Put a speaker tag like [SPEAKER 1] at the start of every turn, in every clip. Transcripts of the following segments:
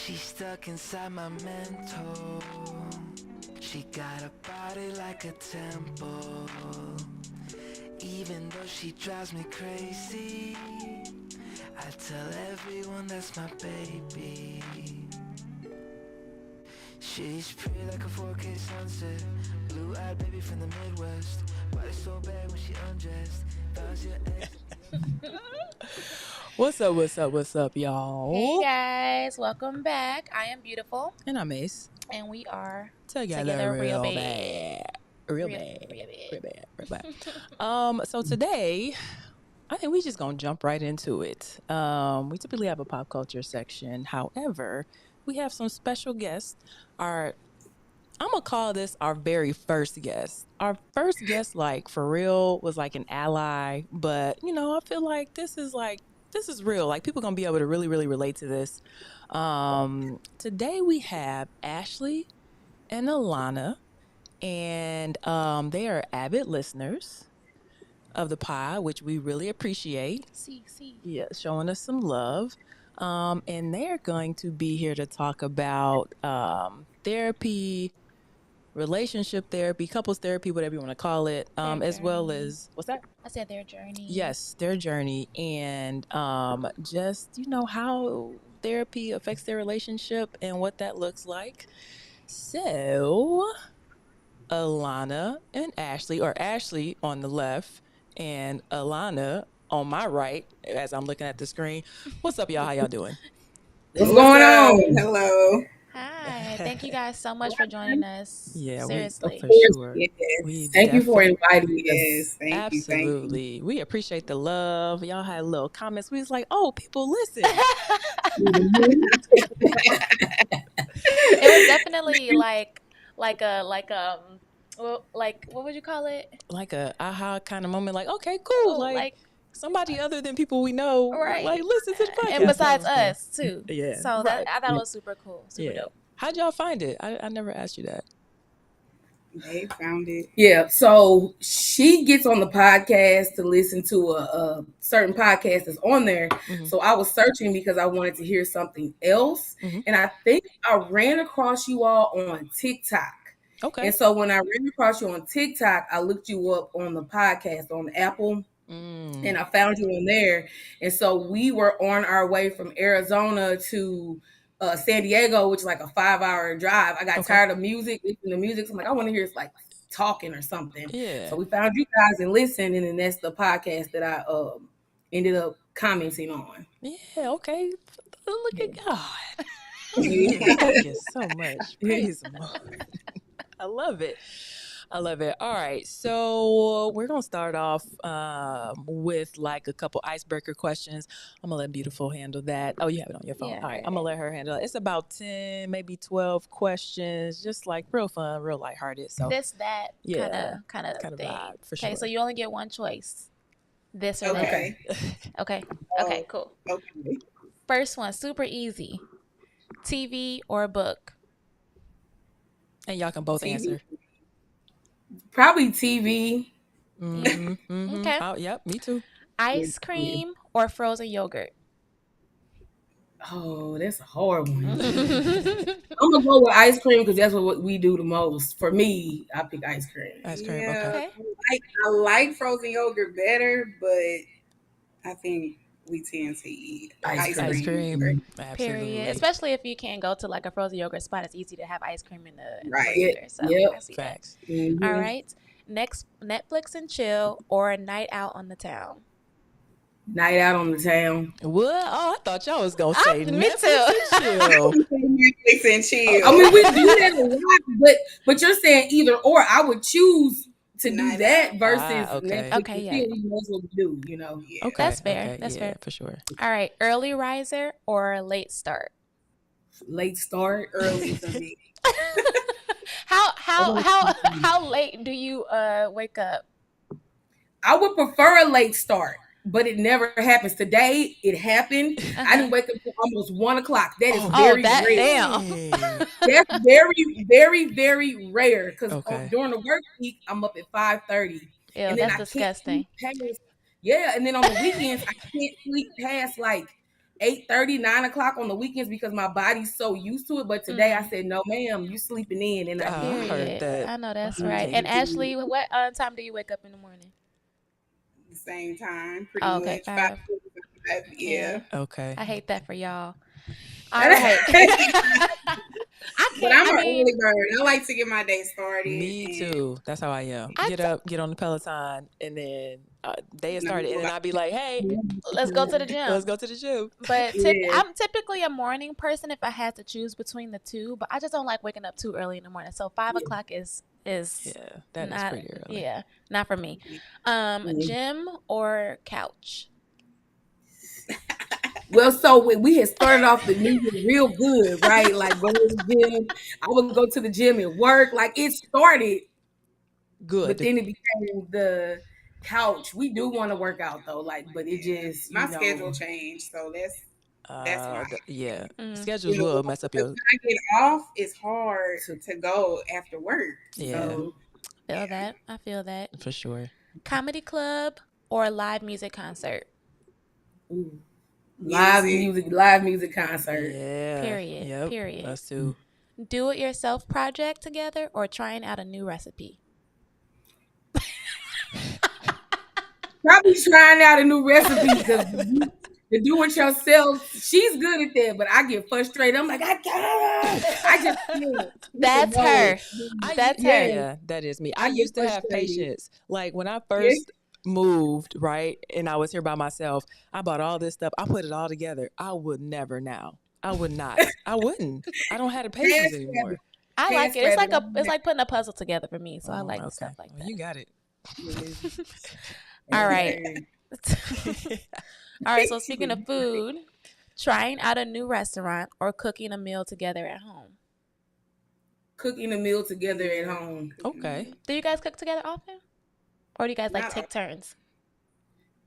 [SPEAKER 1] She's stuck inside my mental. She got a body like a temple. Even though she drives me crazy, I tell everyone that's my baby. She's pretty like a 4K sunset. Blue-eyed baby from the Midwest. Body so bad when she undressed. Thought your ex.
[SPEAKER 2] What's up, y'all?
[SPEAKER 3] Hey guys, welcome back. I am Beautiful,
[SPEAKER 2] And I'm Ace.
[SPEAKER 3] and we are
[SPEAKER 2] Together real
[SPEAKER 3] bad.
[SPEAKER 2] bad. Real
[SPEAKER 3] Real
[SPEAKER 2] bad. So today, I think we just gonna jump right into it. We typically have a pop culture section. However, we have some special guests. I'm gonna call this our very first guest. Our first guest, like for real, was like an ally, but I feel like this is real. Like people gonna be able to really, really relate to this. Today we have Ashley and Alona, and they are avid listeners of the pod, which we really appreciate.
[SPEAKER 3] See.
[SPEAKER 2] Yeah, showing us some love. And they're going to be here to talk about therapy, relationship therapy, couples therapy, whatever you want to call it, as well as what's that?
[SPEAKER 3] I said their journey.
[SPEAKER 2] Yes, their journey, and just how therapy affects their relationship and what that looks like. So, Alana and Ashley, or Ashley on the left and Alana on my right, as I'm looking at the screen. What's up, y'all? How y'all doing?
[SPEAKER 4] What's going on? Hello.
[SPEAKER 3] Hi. Thank you guys so much for joining us.
[SPEAKER 2] Yeah,
[SPEAKER 3] seriously.
[SPEAKER 2] for sure.
[SPEAKER 4] Yes. Thank you for inviting us. Yes, thank
[SPEAKER 2] Absolutely.
[SPEAKER 4] you.
[SPEAKER 2] We appreciate the love. Y'all had little comments. We was like, oh, people listen.
[SPEAKER 3] It was definitely like what would you call it?
[SPEAKER 2] Like a aha kind of moment. Like, okay, cool. Like somebody other than people we know,
[SPEAKER 3] right?
[SPEAKER 2] Like, listen to the podcast.
[SPEAKER 3] And besides us too.
[SPEAKER 2] Yeah.
[SPEAKER 3] So I thought it was super cool. Super dope.
[SPEAKER 2] How'd y'all find it? I never asked you that.
[SPEAKER 4] They found it. Yeah. So she gets on the podcast to listen to a certain podcast that's on there. Mm-hmm. So I was searching because I wanted to hear something else. Mm-hmm. And I think I ran across you all on TikTok.
[SPEAKER 2] Okay.
[SPEAKER 4] And so when I ran across you on TikTok, I looked you up on the podcast on Apple. And I found you on there. And so we were on our way from Arizona to San Diego, which is like a 5-hour drive. I got tired of music, listening to music. So I'm like, I want to hear it's like talking or something.
[SPEAKER 2] Yeah.
[SPEAKER 4] So we found you guys and listened, and then that's the podcast that I ended up commenting on.
[SPEAKER 2] Yeah, okay. Look at God. Thank you so much. Praise the Lord. I love it. All right. So we're going to start off with like a couple icebreaker questions. I'm going to let Beautiful handle that. Oh, you have it on your phone.
[SPEAKER 3] Yeah.
[SPEAKER 2] All right. I'm going to let her handle it. It's about 10, maybe 12 questions. Just like real fun, real lighthearted. So
[SPEAKER 3] that kind of thing.
[SPEAKER 2] Vibe, for sure.
[SPEAKER 3] Okay. So you only get one choice. This or
[SPEAKER 4] that.
[SPEAKER 3] Okay. Cool.
[SPEAKER 4] Okay.
[SPEAKER 3] First one, super easy. TV or book?
[SPEAKER 2] And y'all can both answer.
[SPEAKER 4] Probably TV.
[SPEAKER 2] Mm-hmm.
[SPEAKER 3] Okay.
[SPEAKER 2] Oh, yep, me too.
[SPEAKER 3] Ice cream or frozen yogurt?
[SPEAKER 4] Oh, that's a hard one. I'm gonna go with ice cream because that's what we do the most. For me, I pick ice cream.
[SPEAKER 2] Ice cream.
[SPEAKER 5] Yeah,
[SPEAKER 2] okay.
[SPEAKER 5] I like frozen yogurt better, but I think we tend to eat ice cream.
[SPEAKER 2] Absolutely.
[SPEAKER 3] Period. Especially if you can't go to like a frozen yogurt spot, it's easy to have ice cream in the
[SPEAKER 4] refrigerator.
[SPEAKER 3] So
[SPEAKER 4] yep.
[SPEAKER 3] I see
[SPEAKER 2] Facts.
[SPEAKER 3] That. Mm-hmm. All right. Next, Netflix and chill or a night out on the town?
[SPEAKER 4] Night out on the town.
[SPEAKER 2] What? Oh, I thought y'all was gonna say
[SPEAKER 3] me
[SPEAKER 2] Netflix
[SPEAKER 3] too.
[SPEAKER 2] and chill.
[SPEAKER 5] Netflix and chill.
[SPEAKER 4] I mean, we do that a lot, but you're saying either or. I would choose to do that versus Netflix.
[SPEAKER 3] Okay, yeah.
[SPEAKER 4] That's what we do, you know.
[SPEAKER 3] Yeah. Okay, that's fair.
[SPEAKER 2] Okay,
[SPEAKER 3] that's fair
[SPEAKER 2] for sure.
[SPEAKER 3] All right, early riser or late start?
[SPEAKER 4] Late start,
[SPEAKER 5] early for me.
[SPEAKER 3] How late do you wake up?
[SPEAKER 4] I would prefer a late start, but it never happens. Today it happened. I didn't wake up until almost 1:00. That is very rare.
[SPEAKER 3] Damn.
[SPEAKER 4] That's very, very, very rare because during the work week I'm up at 5:30.
[SPEAKER 3] Ew,
[SPEAKER 4] and then
[SPEAKER 3] that's disgusting.
[SPEAKER 4] And then on the weekends I can't sleep past like 8:30, 9 o'clock on the weekends because my body's so used to it. But today I said, no, ma'am, you sleeping in. And I
[SPEAKER 2] I heard that.
[SPEAKER 3] I know that's right. And Ashley, what time do you wake up in the morning?
[SPEAKER 5] The same time, pretty
[SPEAKER 3] okay,
[SPEAKER 5] much. 5. Yeah.
[SPEAKER 2] Okay.
[SPEAKER 3] I hate that for y'all. All right.
[SPEAKER 5] But I'm an early bird. I like to get my day started.
[SPEAKER 2] Me too. That's how I am. Get up, get on the Peloton, and then day is started. And then I'd be like, hey,
[SPEAKER 3] let's go to the gym.
[SPEAKER 2] Let's go to the gym.
[SPEAKER 3] But I'm typically a morning person if I had to choose between the two. But I just don't like waking up too early in the morning. So 5 o'clock is
[SPEAKER 2] that is pretty early.
[SPEAKER 3] Yeah, not for me. Gym or couch?
[SPEAKER 4] Well, so we had started off the new year real good, right? Like going to the gym. I would go to the gym and work. Like it started
[SPEAKER 2] good,
[SPEAKER 4] but then it became the couch. We do want to work out though, like, but it just
[SPEAKER 5] my schedule changed, so that's why.
[SPEAKER 2] Schedules will mess up your.
[SPEAKER 5] When I get off, it's hard to go after work.
[SPEAKER 2] Yeah,
[SPEAKER 5] so,
[SPEAKER 3] I feel that
[SPEAKER 2] for sure.
[SPEAKER 3] Comedy club or live music concert?
[SPEAKER 4] Ooh. Live music concert.
[SPEAKER 2] Yeah.
[SPEAKER 3] Period.
[SPEAKER 2] Us too.
[SPEAKER 3] Do it yourself project together or trying out a new recipe?
[SPEAKER 4] Probably trying out a new recipe because the do it yourself, she's good at that, but I get frustrated. I'm like, I can't. I just can't.
[SPEAKER 3] That's her. That's her.
[SPEAKER 2] Yeah, that is me. I used to have patience. Like when I first moved, right, and I was here by myself, I bought all this stuff. I put it all together. I would never now. I would not. I wouldn't. I don't have the patience anymore.
[SPEAKER 3] I like it. It's like putting a puzzle together for me. So I like stuff like that.
[SPEAKER 2] You got it.
[SPEAKER 3] All right. All right. So speaking of food, trying out a new restaurant or cooking a meal together at home?
[SPEAKER 4] Cooking a meal together at home.
[SPEAKER 2] Okay.
[SPEAKER 3] Do you guys cook together often? Or do you guys take turns?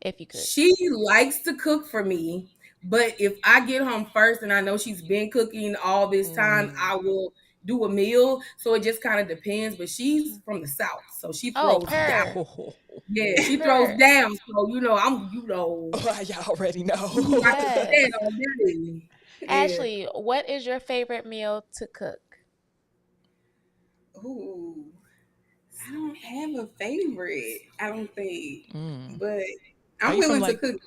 [SPEAKER 3] If you could.
[SPEAKER 4] She likes to cook for me, but if I get home first and I know she's been cooking all this time, I will do a meal. So it just kind of depends. But she's from the South, so she throws down. Yeah, she throws down. So
[SPEAKER 2] y'all already know.
[SPEAKER 3] Yes. Ashley, what is your favorite meal to cook?
[SPEAKER 5] Ooh. I don't have a favorite, I don't think. But I'm willing to cook.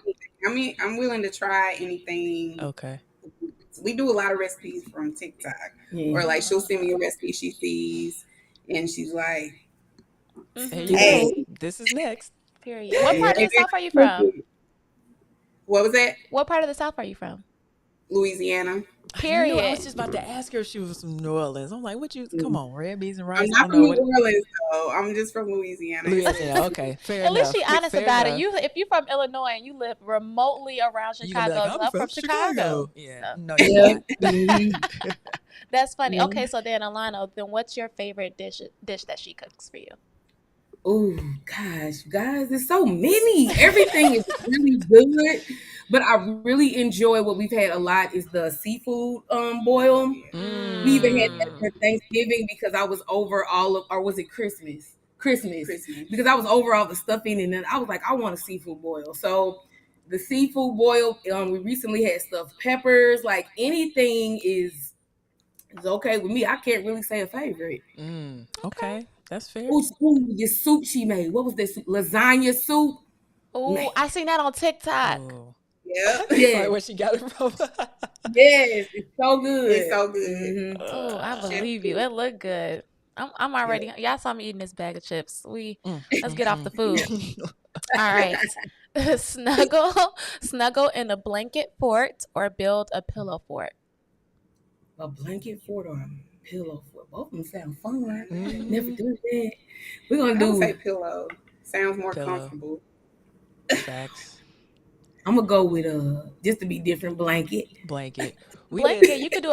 [SPEAKER 5] I mean, I'm willing to try anything.
[SPEAKER 2] Okay.
[SPEAKER 5] We do a lot of recipes from TikTok. Or like she'll send me a recipe she sees and she's like,
[SPEAKER 2] hey, this is next.
[SPEAKER 3] Period. What part of the South are you from?
[SPEAKER 5] What was that?
[SPEAKER 3] What part of the South are you from?
[SPEAKER 5] Louisiana.
[SPEAKER 3] Period.
[SPEAKER 2] I was just about to ask her if she was from New Orleans. I'm like, come on, red beans and rice.
[SPEAKER 5] I'm not from New Orleans, though. I'm just from Louisiana.
[SPEAKER 2] Okay, fair enough.
[SPEAKER 3] At least she honest about it. If you're from Illinois and you live remotely around Chicago,
[SPEAKER 2] I'm from Chicago.
[SPEAKER 3] Yeah.
[SPEAKER 2] No, you're not.
[SPEAKER 3] That's funny. Okay, so then Alana, what's your favorite dish that she cooks for you?
[SPEAKER 4] Oh gosh, guys, there's so many. Everything is really good, but I really enjoy what we've had a lot is the seafood boil. We even had that for Thanksgiving because I was over or was it Christmas? Christmas, because I was over all the stuffing and then I was like, I want a seafood boil. So the seafood boil, we recently had stuffed peppers. Like anything is okay with me. I can't really say a favorite.
[SPEAKER 2] Okay. That's fair.
[SPEAKER 4] Ooh, this soup she made. What was this? Lasagna soup?
[SPEAKER 3] Oh, I seen that on TikTok.
[SPEAKER 2] Oh.
[SPEAKER 5] Yeah.
[SPEAKER 2] Where she got it from.
[SPEAKER 4] Yes, it's so good.
[SPEAKER 5] It's so good.
[SPEAKER 3] Oh, I believe you. It looked good. I'm already. Y'all saw me eating this bag of chips. Let's get off the food. All right. Snuggle in a blanket fort or build a pillow fort.
[SPEAKER 4] A blanket fort or a pillow fort. Both of them sound fun. Never do that. We're gonna
[SPEAKER 5] say pillow. Sounds more comfortable.
[SPEAKER 2] Facts.
[SPEAKER 4] I'm gonna go with just to be different blanket.
[SPEAKER 3] Blanket. You could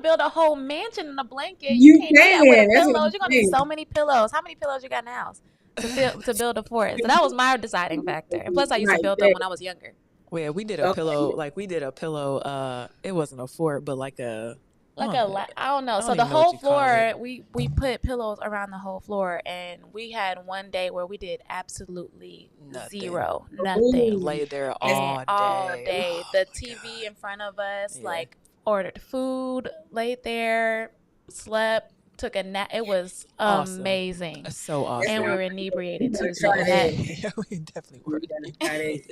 [SPEAKER 3] build a whole mansion in a blanket.
[SPEAKER 4] You can't do that
[SPEAKER 3] with pillows. You're gonna need so many pillows. How many pillows you got in the house to build a fort? So that was my deciding factor. And plus, I used to build them when I was younger.
[SPEAKER 2] Well, we did a pillow. Like we did a pillow. It wasn't a fort, but like a
[SPEAKER 3] like I don't know.
[SPEAKER 2] I
[SPEAKER 3] So
[SPEAKER 2] don't
[SPEAKER 3] the
[SPEAKER 2] even know what
[SPEAKER 3] whole
[SPEAKER 2] you call
[SPEAKER 3] floor,
[SPEAKER 2] it.
[SPEAKER 3] we put pillows around the whole floor, and we had one day where we did absolutely zero, nothing.
[SPEAKER 2] Laid there
[SPEAKER 3] And all
[SPEAKER 2] day.
[SPEAKER 3] day,
[SPEAKER 2] Oh,
[SPEAKER 3] the
[SPEAKER 2] my
[SPEAKER 3] TV
[SPEAKER 2] God.
[SPEAKER 3] in front of us,
[SPEAKER 2] Yeah.
[SPEAKER 3] like ordered food, laid there, slept, took a nap. It was
[SPEAKER 2] Awesome.
[SPEAKER 3] amazing.
[SPEAKER 2] So
[SPEAKER 5] That
[SPEAKER 3] And we
[SPEAKER 2] awesome.
[SPEAKER 3] were
[SPEAKER 5] sounds
[SPEAKER 3] inebriated
[SPEAKER 4] gotta
[SPEAKER 3] too, so
[SPEAKER 4] try
[SPEAKER 3] it had.
[SPEAKER 4] that.
[SPEAKER 2] Yeah, we definitely were.
[SPEAKER 4] You gotta try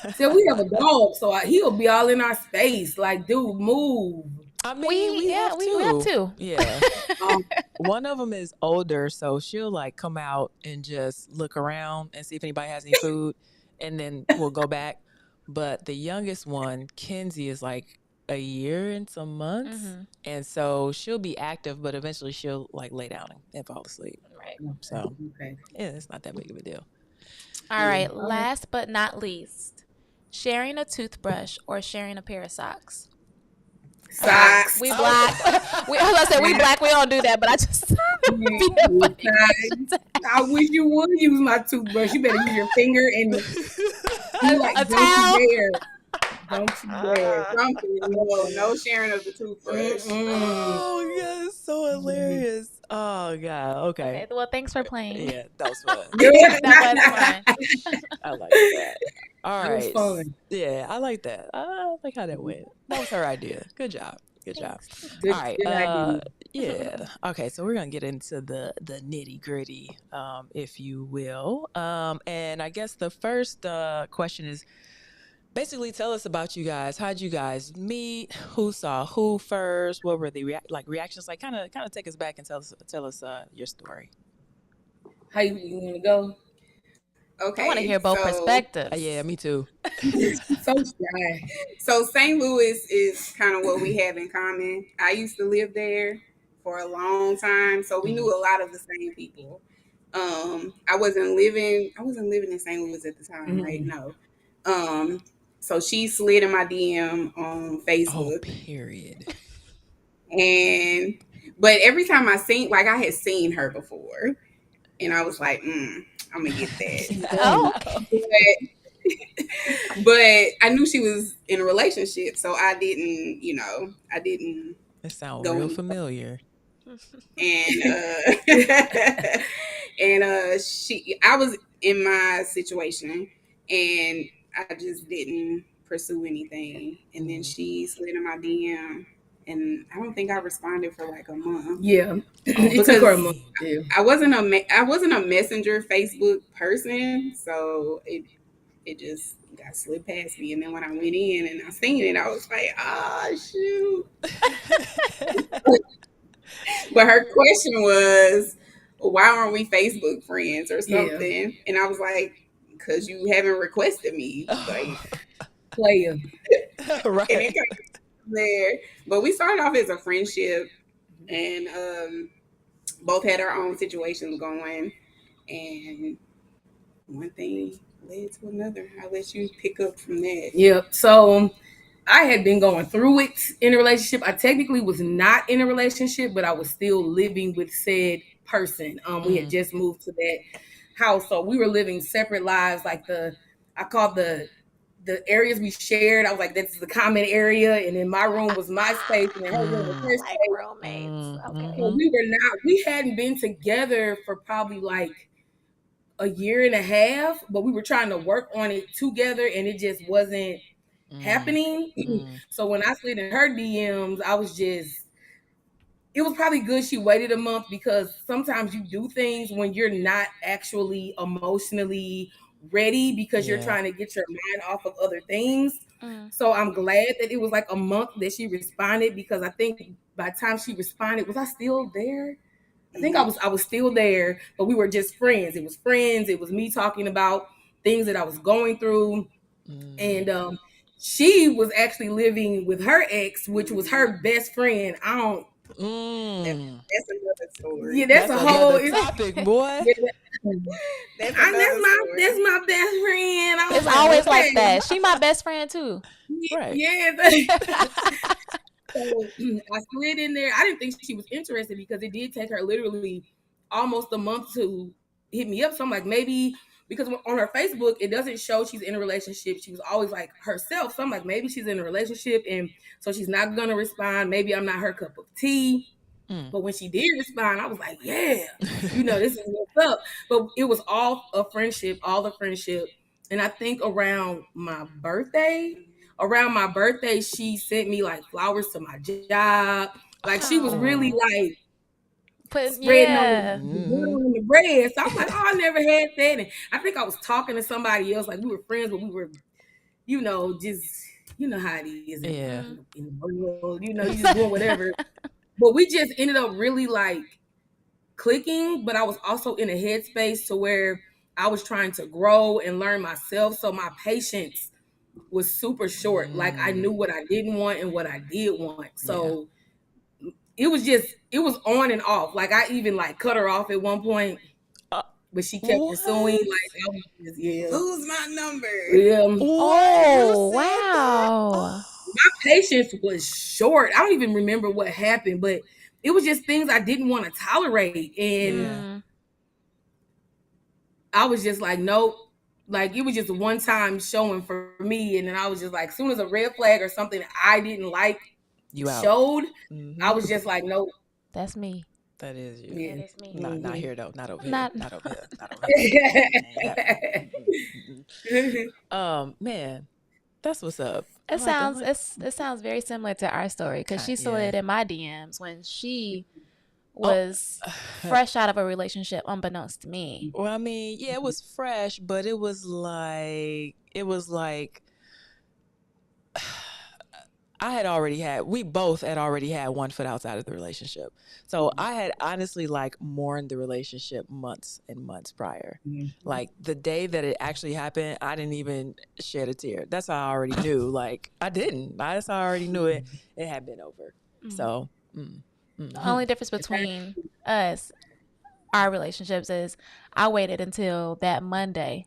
[SPEAKER 4] that. So we have a dog, so he'll be all in our space. Like, dude, move.
[SPEAKER 2] I mean, we have
[SPEAKER 3] We have
[SPEAKER 2] two.
[SPEAKER 3] two.
[SPEAKER 2] Yeah.
[SPEAKER 4] Um,
[SPEAKER 2] One of them is older, so she'll like come out and just look around and see if anybody has any food, and then we'll go back. But the youngest one, Kenzie, is like a year and some months, and so she'll be active, but eventually she'll like lay down and fall asleep.
[SPEAKER 3] Right.
[SPEAKER 2] So
[SPEAKER 4] okay.
[SPEAKER 2] yeah, it's not that big of a deal.
[SPEAKER 3] All right. Last but not least, sharing a toothbrush or sharing a pair of socks.
[SPEAKER 5] Socks.
[SPEAKER 3] We black. We black. We don't do that. But I just.
[SPEAKER 4] I wish you would use my toothbrush. You better use your finger and you like,
[SPEAKER 3] a
[SPEAKER 4] don't you
[SPEAKER 3] towel.
[SPEAKER 4] dare. Don't you dare. Something.
[SPEAKER 5] No sharing of the toothbrush.
[SPEAKER 2] Oh, yeah, it's so hilarious. Oh, God. Okay.
[SPEAKER 3] Well, thanks for playing.
[SPEAKER 2] Yeah, that was fun.
[SPEAKER 3] That was fun.
[SPEAKER 2] I like that. All
[SPEAKER 4] That
[SPEAKER 2] right.
[SPEAKER 4] was fun.
[SPEAKER 2] Yeah, I like that. I like how that went. That was her idea. Good job. Good job.
[SPEAKER 4] Good,
[SPEAKER 2] All right.
[SPEAKER 4] good idea.
[SPEAKER 2] Yeah. Okay. So we're gonna get into the nitty gritty, if you will. And I guess the first question is basically tell us about you guys. How'd you guys meet? Who saw who first? What were the reactions? Like, kind of take us back and tell us your story.
[SPEAKER 4] How you want to go?
[SPEAKER 5] Okay.
[SPEAKER 3] I want to hear both perspectives.
[SPEAKER 2] Yeah, me too.
[SPEAKER 4] So shy.
[SPEAKER 5] So St. Louis is kind of what we have in common. I used to live there for a long time, so we knew a lot of the same people. I wasn't living in St. Louis at the time, right? No. So she slid in my DM on Facebook.
[SPEAKER 2] Oh, period.
[SPEAKER 5] But every time I had seen her before, and I was like, I'm gonna get that.
[SPEAKER 3] Okay.
[SPEAKER 5] But I knew she was in a relationship, so I didn't.
[SPEAKER 2] It sounds real familiar.
[SPEAKER 5] And I was in my situation, and I just didn't pursue anything. And then she slid in my DM, and I don't think I responded for like a month.
[SPEAKER 4] Yeah, it took her a month. Yeah.
[SPEAKER 5] I wasn't a Messenger Facebook person, so it just got slid past me. And then when I went in and I seen it, I was like, shoot. But her question was, why aren't we Facebook friends or something? Yeah. And I was like, because you haven't requested me. Like,
[SPEAKER 4] player.
[SPEAKER 2] Right.
[SPEAKER 5] And it came from there. But we started off as a friendship, and both had our own situations going. And one thing led to another. I'll let you pick up from that.
[SPEAKER 4] Yep. So I had been going through it in a relationship. I technically was not in a relationship, but I was still living with said person. We had just moved to that house, so we were living separate lives. Like I called the areas we shared, I was like, that's the common area, and then my room was my space, and then her room was her space.
[SPEAKER 3] Roommates. Okay.
[SPEAKER 4] So we hadn't been together for probably like a year and a half, but we were trying to work on it together, and it just wasn't happening. So when I slid in her DMs, it was probably good she waited a month, because sometimes you do things when you're not actually emotionally ready, because you're trying to get your mind off of other things. So I'm glad that it was like a month that she responded, because I think by the time she responded, was I still there? I think I was still there, but we were just friends. It was friends. It was me talking about things that I was going through. And she was actually living with her ex, which was her best friend.
[SPEAKER 5] That's another story.
[SPEAKER 4] Yeah, that's a whole
[SPEAKER 2] topic, boy.
[SPEAKER 5] That's
[SPEAKER 4] my best friend.
[SPEAKER 3] It's always like that. She my best friend too.
[SPEAKER 2] Right.
[SPEAKER 4] Yeah. So I slid in there. I didn't think she was interested, because it did take her literally almost a month to hit me up. So I'm like, maybe because on her Facebook, it doesn't show she's in a relationship. She was always like herself. So I'm like, maybe she's in a relationship, and so she's not gonna respond. Maybe I'm not her cup of tea. But when she did respond, I was like, yeah, this is what's up. But it was all a friendship, all the friendship. And I think around my birthday, she sent me like flowers to my job. Like she was really like spreading on the bread. So I'm like, oh, I never had that. And I think I was talking to somebody else, like we were friends, but we were, just how it is in the world. You just doing whatever. But we just ended up really like clicking, but I was also in a headspace to where I was trying to grow and learn myself. So my patience was super short. Like I knew what I didn't want and what I did want. So it was on and off. Like I even like cut her off at one point, but she kept pursuing. Like I was just,
[SPEAKER 5] lose my number.
[SPEAKER 4] Yeah.
[SPEAKER 3] Oh wow.
[SPEAKER 4] My patience was short. I don't even remember what happened, but it was just things I didn't want to tolerate. And I was just like, nope. Like it was just a one-time showing for me. And then I was just like, as soon as a red flag or something I didn't like showed, I was just like, nope.
[SPEAKER 3] That's me.
[SPEAKER 2] That is you.
[SPEAKER 3] Yeah. That is me.
[SPEAKER 2] Not here though. Not over here. Not over here. Not over here. Man, that's what's up.
[SPEAKER 3] It sounds very similar to our story because she slid in my DMs when she was fresh out of a relationship, unbeknownst to me.
[SPEAKER 2] Well, I mean, it was fresh, but it was like we both had already had one foot outside of the relationship. So I had honestly like mourned the relationship months and months prior. Like the day that it actually happened, I didn't even shed a tear. That's how I already knew. Like I didn't. That's how I already knew it had been over. So
[SPEAKER 3] the only difference between us, our relationships, is I waited until that Monday.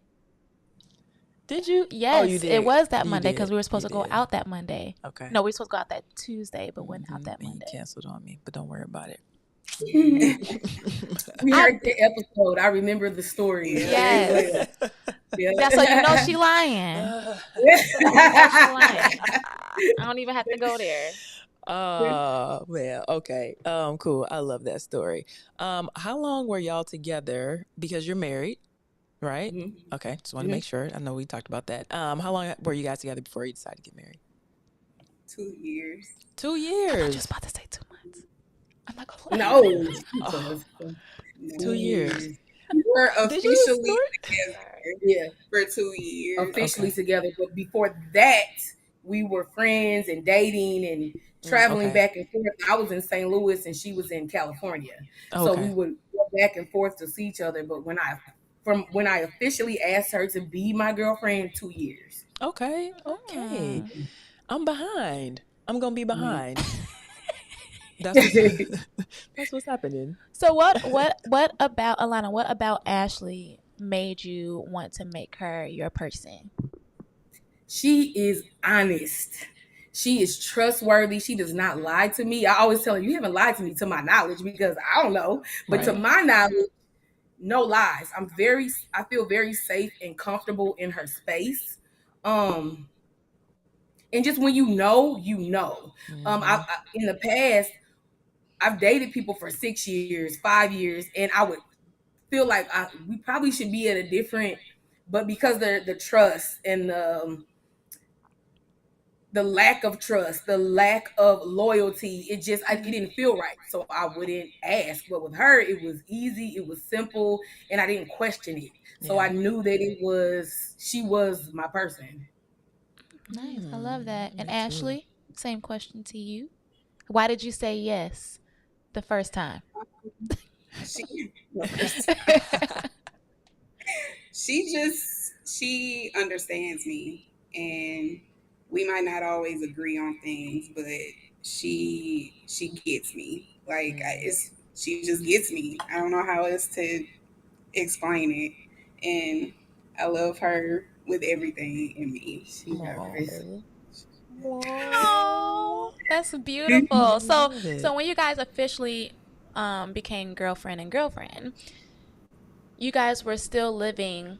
[SPEAKER 2] Did you?
[SPEAKER 3] Yes,
[SPEAKER 2] oh, you did.
[SPEAKER 3] It was that Monday because we were supposed to go out that Monday.
[SPEAKER 2] Okay.
[SPEAKER 3] No, we were supposed to go out that Tuesday, but went out that Monday.
[SPEAKER 2] You canceled on me, but don't worry about it.
[SPEAKER 4] We heard the episode. I remember the story.
[SPEAKER 3] Yes. That's so you know she lying. I don't even have to go there.
[SPEAKER 2] Well, okay. Cool. I love that story. How long were y'all together? Because you're married, right? Okay. Just want to make sure. I know we talked about that. How long were you guys together before you decided to get married?
[SPEAKER 5] 2 years.
[SPEAKER 2] 2 years.
[SPEAKER 3] I was just about to say 2 months. I'm not gonna lie.
[SPEAKER 2] No. 2 years.
[SPEAKER 5] We were officially together for 2 years.
[SPEAKER 4] Officially together. But before that, we were friends and dating and traveling back and forth. I was in St. Louis and she was in California. So we would go back and forth to see each other. But when I officially asked her to be my girlfriend, 2 years.
[SPEAKER 2] Okay. I'm behind. I'm gonna be behind. That's what's happening.
[SPEAKER 3] So what about Alana? What about Ashley made you want to make her your person?
[SPEAKER 4] She is honest. She is trustworthy. She does not lie to me. I always tell her, you haven't lied to me to my knowledge because I don't know. But to my knowledge, no lies. I feel very safe and comfortable in her space. And just when you know. I in the past, I've dated people for 6 years, 5 years, and I would feel like we probably should be at a different, but because the trust and the lack of trust, the lack of loyalty, it didn't feel right. So I wouldn't ask. But with her, it was easy, it was simple, and I didn't question it. So I knew that she was my person.
[SPEAKER 3] Nice. I love that. And Ashley, same question to you. Why did you say yes the first time?
[SPEAKER 5] She understands me, and we might not always agree on things, but she gets me. Like she just gets me. I don't know how else to explain it, and I love her with everything in me.
[SPEAKER 3] Oh, that's beautiful. So when you guys officially became girlfriend and girlfriend, you guys were still living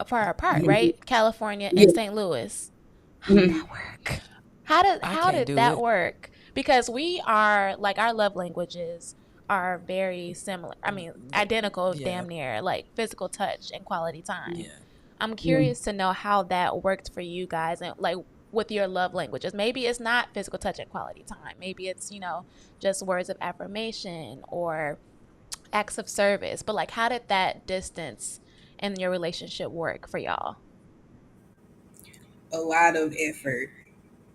[SPEAKER 3] far apart, right? California
[SPEAKER 4] Yeah.
[SPEAKER 3] and St. Louis. How did that work? How did that work? Because we are like, our love languages are very similar. I mean, identical, damn near, like physical touch and quality time. I'm curious to know how that worked for you guys, and like with your love languages. Maybe it's not physical touch and quality time. Maybe it's, just words of affirmation or acts of service. But like, how did that distance in your relationship work for y'all?
[SPEAKER 5] A lot of effort.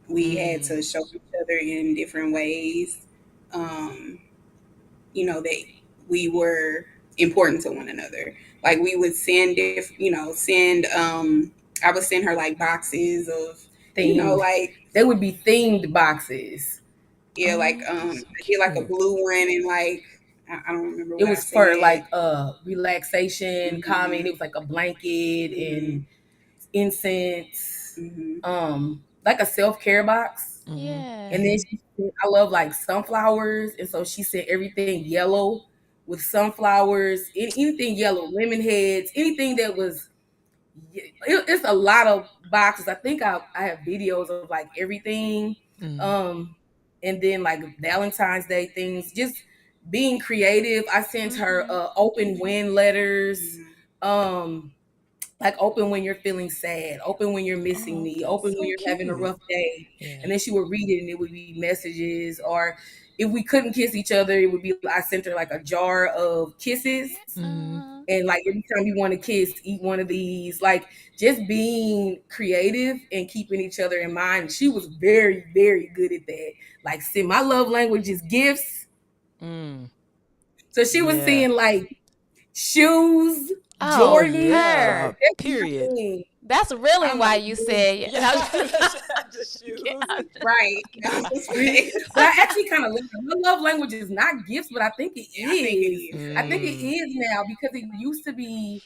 [SPEAKER 5] We had to show each other in different ways, that we were important to one another. Like we would I would send her like boxes of, like
[SPEAKER 4] they would be themed boxes.
[SPEAKER 5] Yeah, like I did like a blue one, and like I don't remember what
[SPEAKER 4] it was for like relaxation, calming. It was like a blanket and incense, like a self-care box.
[SPEAKER 3] Yeah.
[SPEAKER 4] And then I love like sunflowers, and so she said everything yellow with sunflowers, anything yellow, lemon heads, anything that was. It's a lot of boxes. I think I have videos of like everything, and then like Valentine's Day things. Just being creative. I sent her open win letters. Like open when you're feeling sad, open when you're missing me, open when you're having a rough day. And then she would read it and it would be messages. Or if we couldn't kiss each other, it would be, I sent her like a jar of kisses. And like every time you want to kiss, eat one of these. Like just being creative and keeping each other in mind. She was very, very good at that. Like, see, my love language is gifts. So she was seeing like shoes, Jordan.
[SPEAKER 2] Period.
[SPEAKER 3] That's really why you said
[SPEAKER 5] right.
[SPEAKER 4] But I actually kind of my love language is not gifts, but I think it is. I think it is now, because it used to be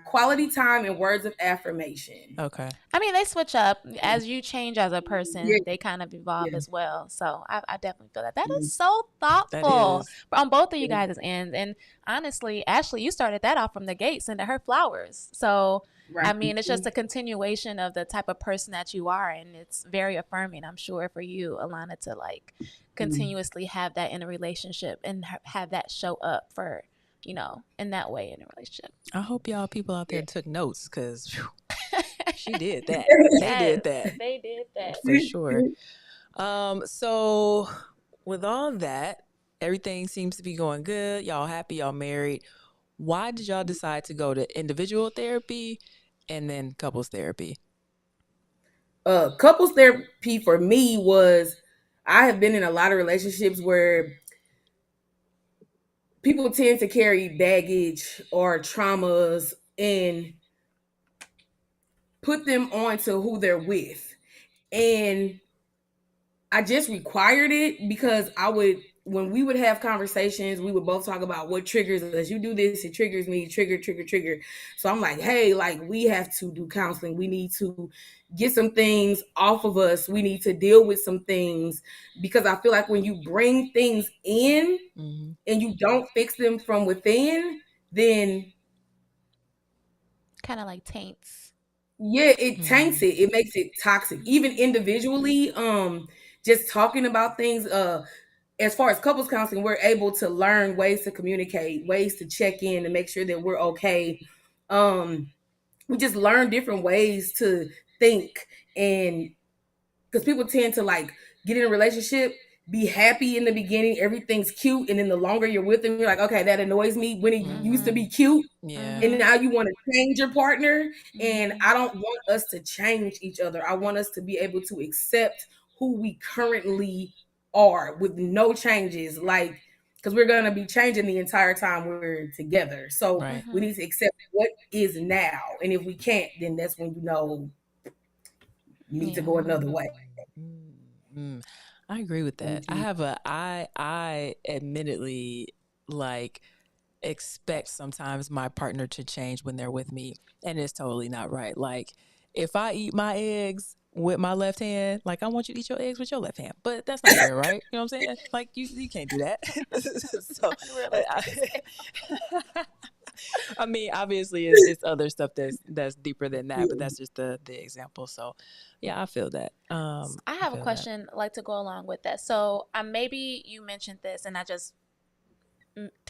[SPEAKER 4] quality time and words of affirmation.
[SPEAKER 2] Okay.
[SPEAKER 3] I mean, they switch up as you change as a person. They kind of evolve as well. So I definitely feel that. That is so thoughtful on both of you guys' ends. And honestly, Ashley, you started that off from the gate, sending her flowers. So I mean, it's just a continuation of the type of person that you are, and it's very affirming, I'm sure, for you, Alana, to like continuously have that in a relationship and have that show up for, in that way in a relationship.
[SPEAKER 2] I hope y'all people out there took notes, because she did that.
[SPEAKER 3] They did that.
[SPEAKER 2] For sure. So with all that, everything seems to be going good. Y'all happy, y'all married. Why did y'all decide to go to individual therapy and then couples therapy?
[SPEAKER 4] Couples therapy for me was, I have been in a lot of relationships where people tend to carry baggage or traumas and put them onto who they're with. And I just required it because when we would have conversations, we would both talk about what triggers us. You do this, it triggers me, trigger. So I'm like, hey, like we have to do counseling. We need to get some things off of us. We need to deal with some things, because I feel like when you bring things in and you don't fix them from within, then
[SPEAKER 3] kind of like taints.
[SPEAKER 4] Yeah, it taints it. It makes it toxic. Even individually, just talking about things, as far as couples counseling, we're able to learn ways to communicate, ways to check in and make sure that we're okay. We just learn different ways to think, and because people tend to like get in a relationship, be happy in the beginning, everything's cute, and then the longer you're with them, you're like, okay, that annoys me when it used to be cute, and now you want to change your partner. And I don't want us to change each other. I want us to be able to accept who we currently are with no changes, like, because we're going to be changing the entire time we're together. So we need to accept what is now, and if we can't, then that's when you need to go another way.
[SPEAKER 2] I agree with that. I admittedly like expect sometimes my partner to change when they're with me, and it's totally not right. Like if I eat my eggs with my left hand, like I want you to eat your eggs with your left hand, but that's not fair, right? You know what I'm saying? Like you can't do that. So I mean, obviously, it's other stuff that's deeper than that, but that's just the example. So, yeah, I feel that.
[SPEAKER 3] I have a question like to go along with that. So, maybe you mentioned this, and I just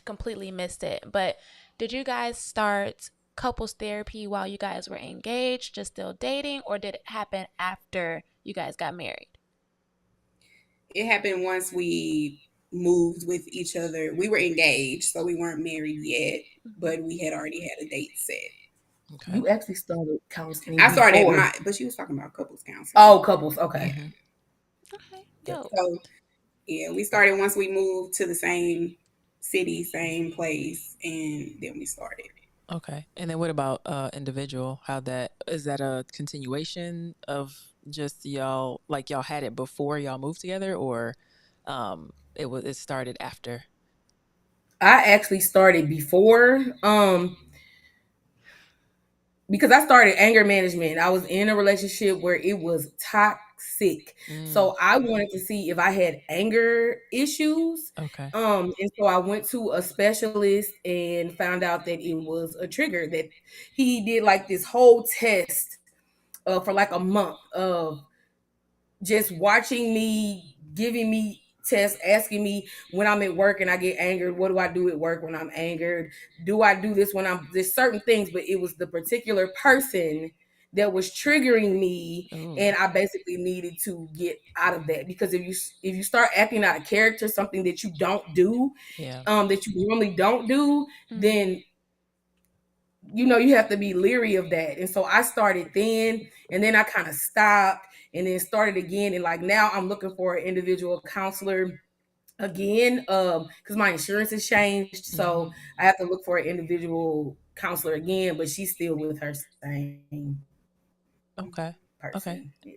[SPEAKER 3] completely missed it. But did you guys start couples therapy while you guys were engaged, just still dating, or did it happen after you guys got married?
[SPEAKER 5] It happened once we moved with each other. We were engaged, so we weren't married yet, but we had already had a date set.
[SPEAKER 2] Okay.
[SPEAKER 4] You actually started counseling.
[SPEAKER 5] I started
[SPEAKER 4] before.
[SPEAKER 5] but she was talking about couples counseling.
[SPEAKER 4] Oh, couples. Okay.
[SPEAKER 2] Mm-hmm.
[SPEAKER 3] Okay, dope.
[SPEAKER 5] So yeah, we started once we moved to the same city, same place, and then we started.
[SPEAKER 2] Okay. And then what about individual? How that is that a continuation of just y'all like y'all had it before y'all moved together, or it started after?
[SPEAKER 4] I actually started before. Because I started anger management. I was in a relationship where it was toxic. So I wanted to see if I had anger issues.
[SPEAKER 2] Okay.
[SPEAKER 4] And so I went to a specialist and found out that it was a trigger, that he did like this whole test for like a month of just watching me, giving me tests, asking me when I'm at work and I get angered, what do I do at work when I'm angered? Do I do this when I'm there's certain things, but it was the particular person that was triggering me,
[SPEAKER 2] Ooh.
[SPEAKER 4] and I basically needed to get out of that, because if you start acting out of character, something that you don't do,
[SPEAKER 2] Yeah.
[SPEAKER 4] that you normally don't do,
[SPEAKER 3] Mm-hmm.
[SPEAKER 4] then you have to be leery of that. And so I started then, and then I kind of stopped and then started again. And like now I'm looking for an individual counselor again, because my insurance has changed. So I have to look for an individual counselor again, but she's still with her same
[SPEAKER 2] Okay.
[SPEAKER 4] person.
[SPEAKER 2] Okay.
[SPEAKER 4] Yeah.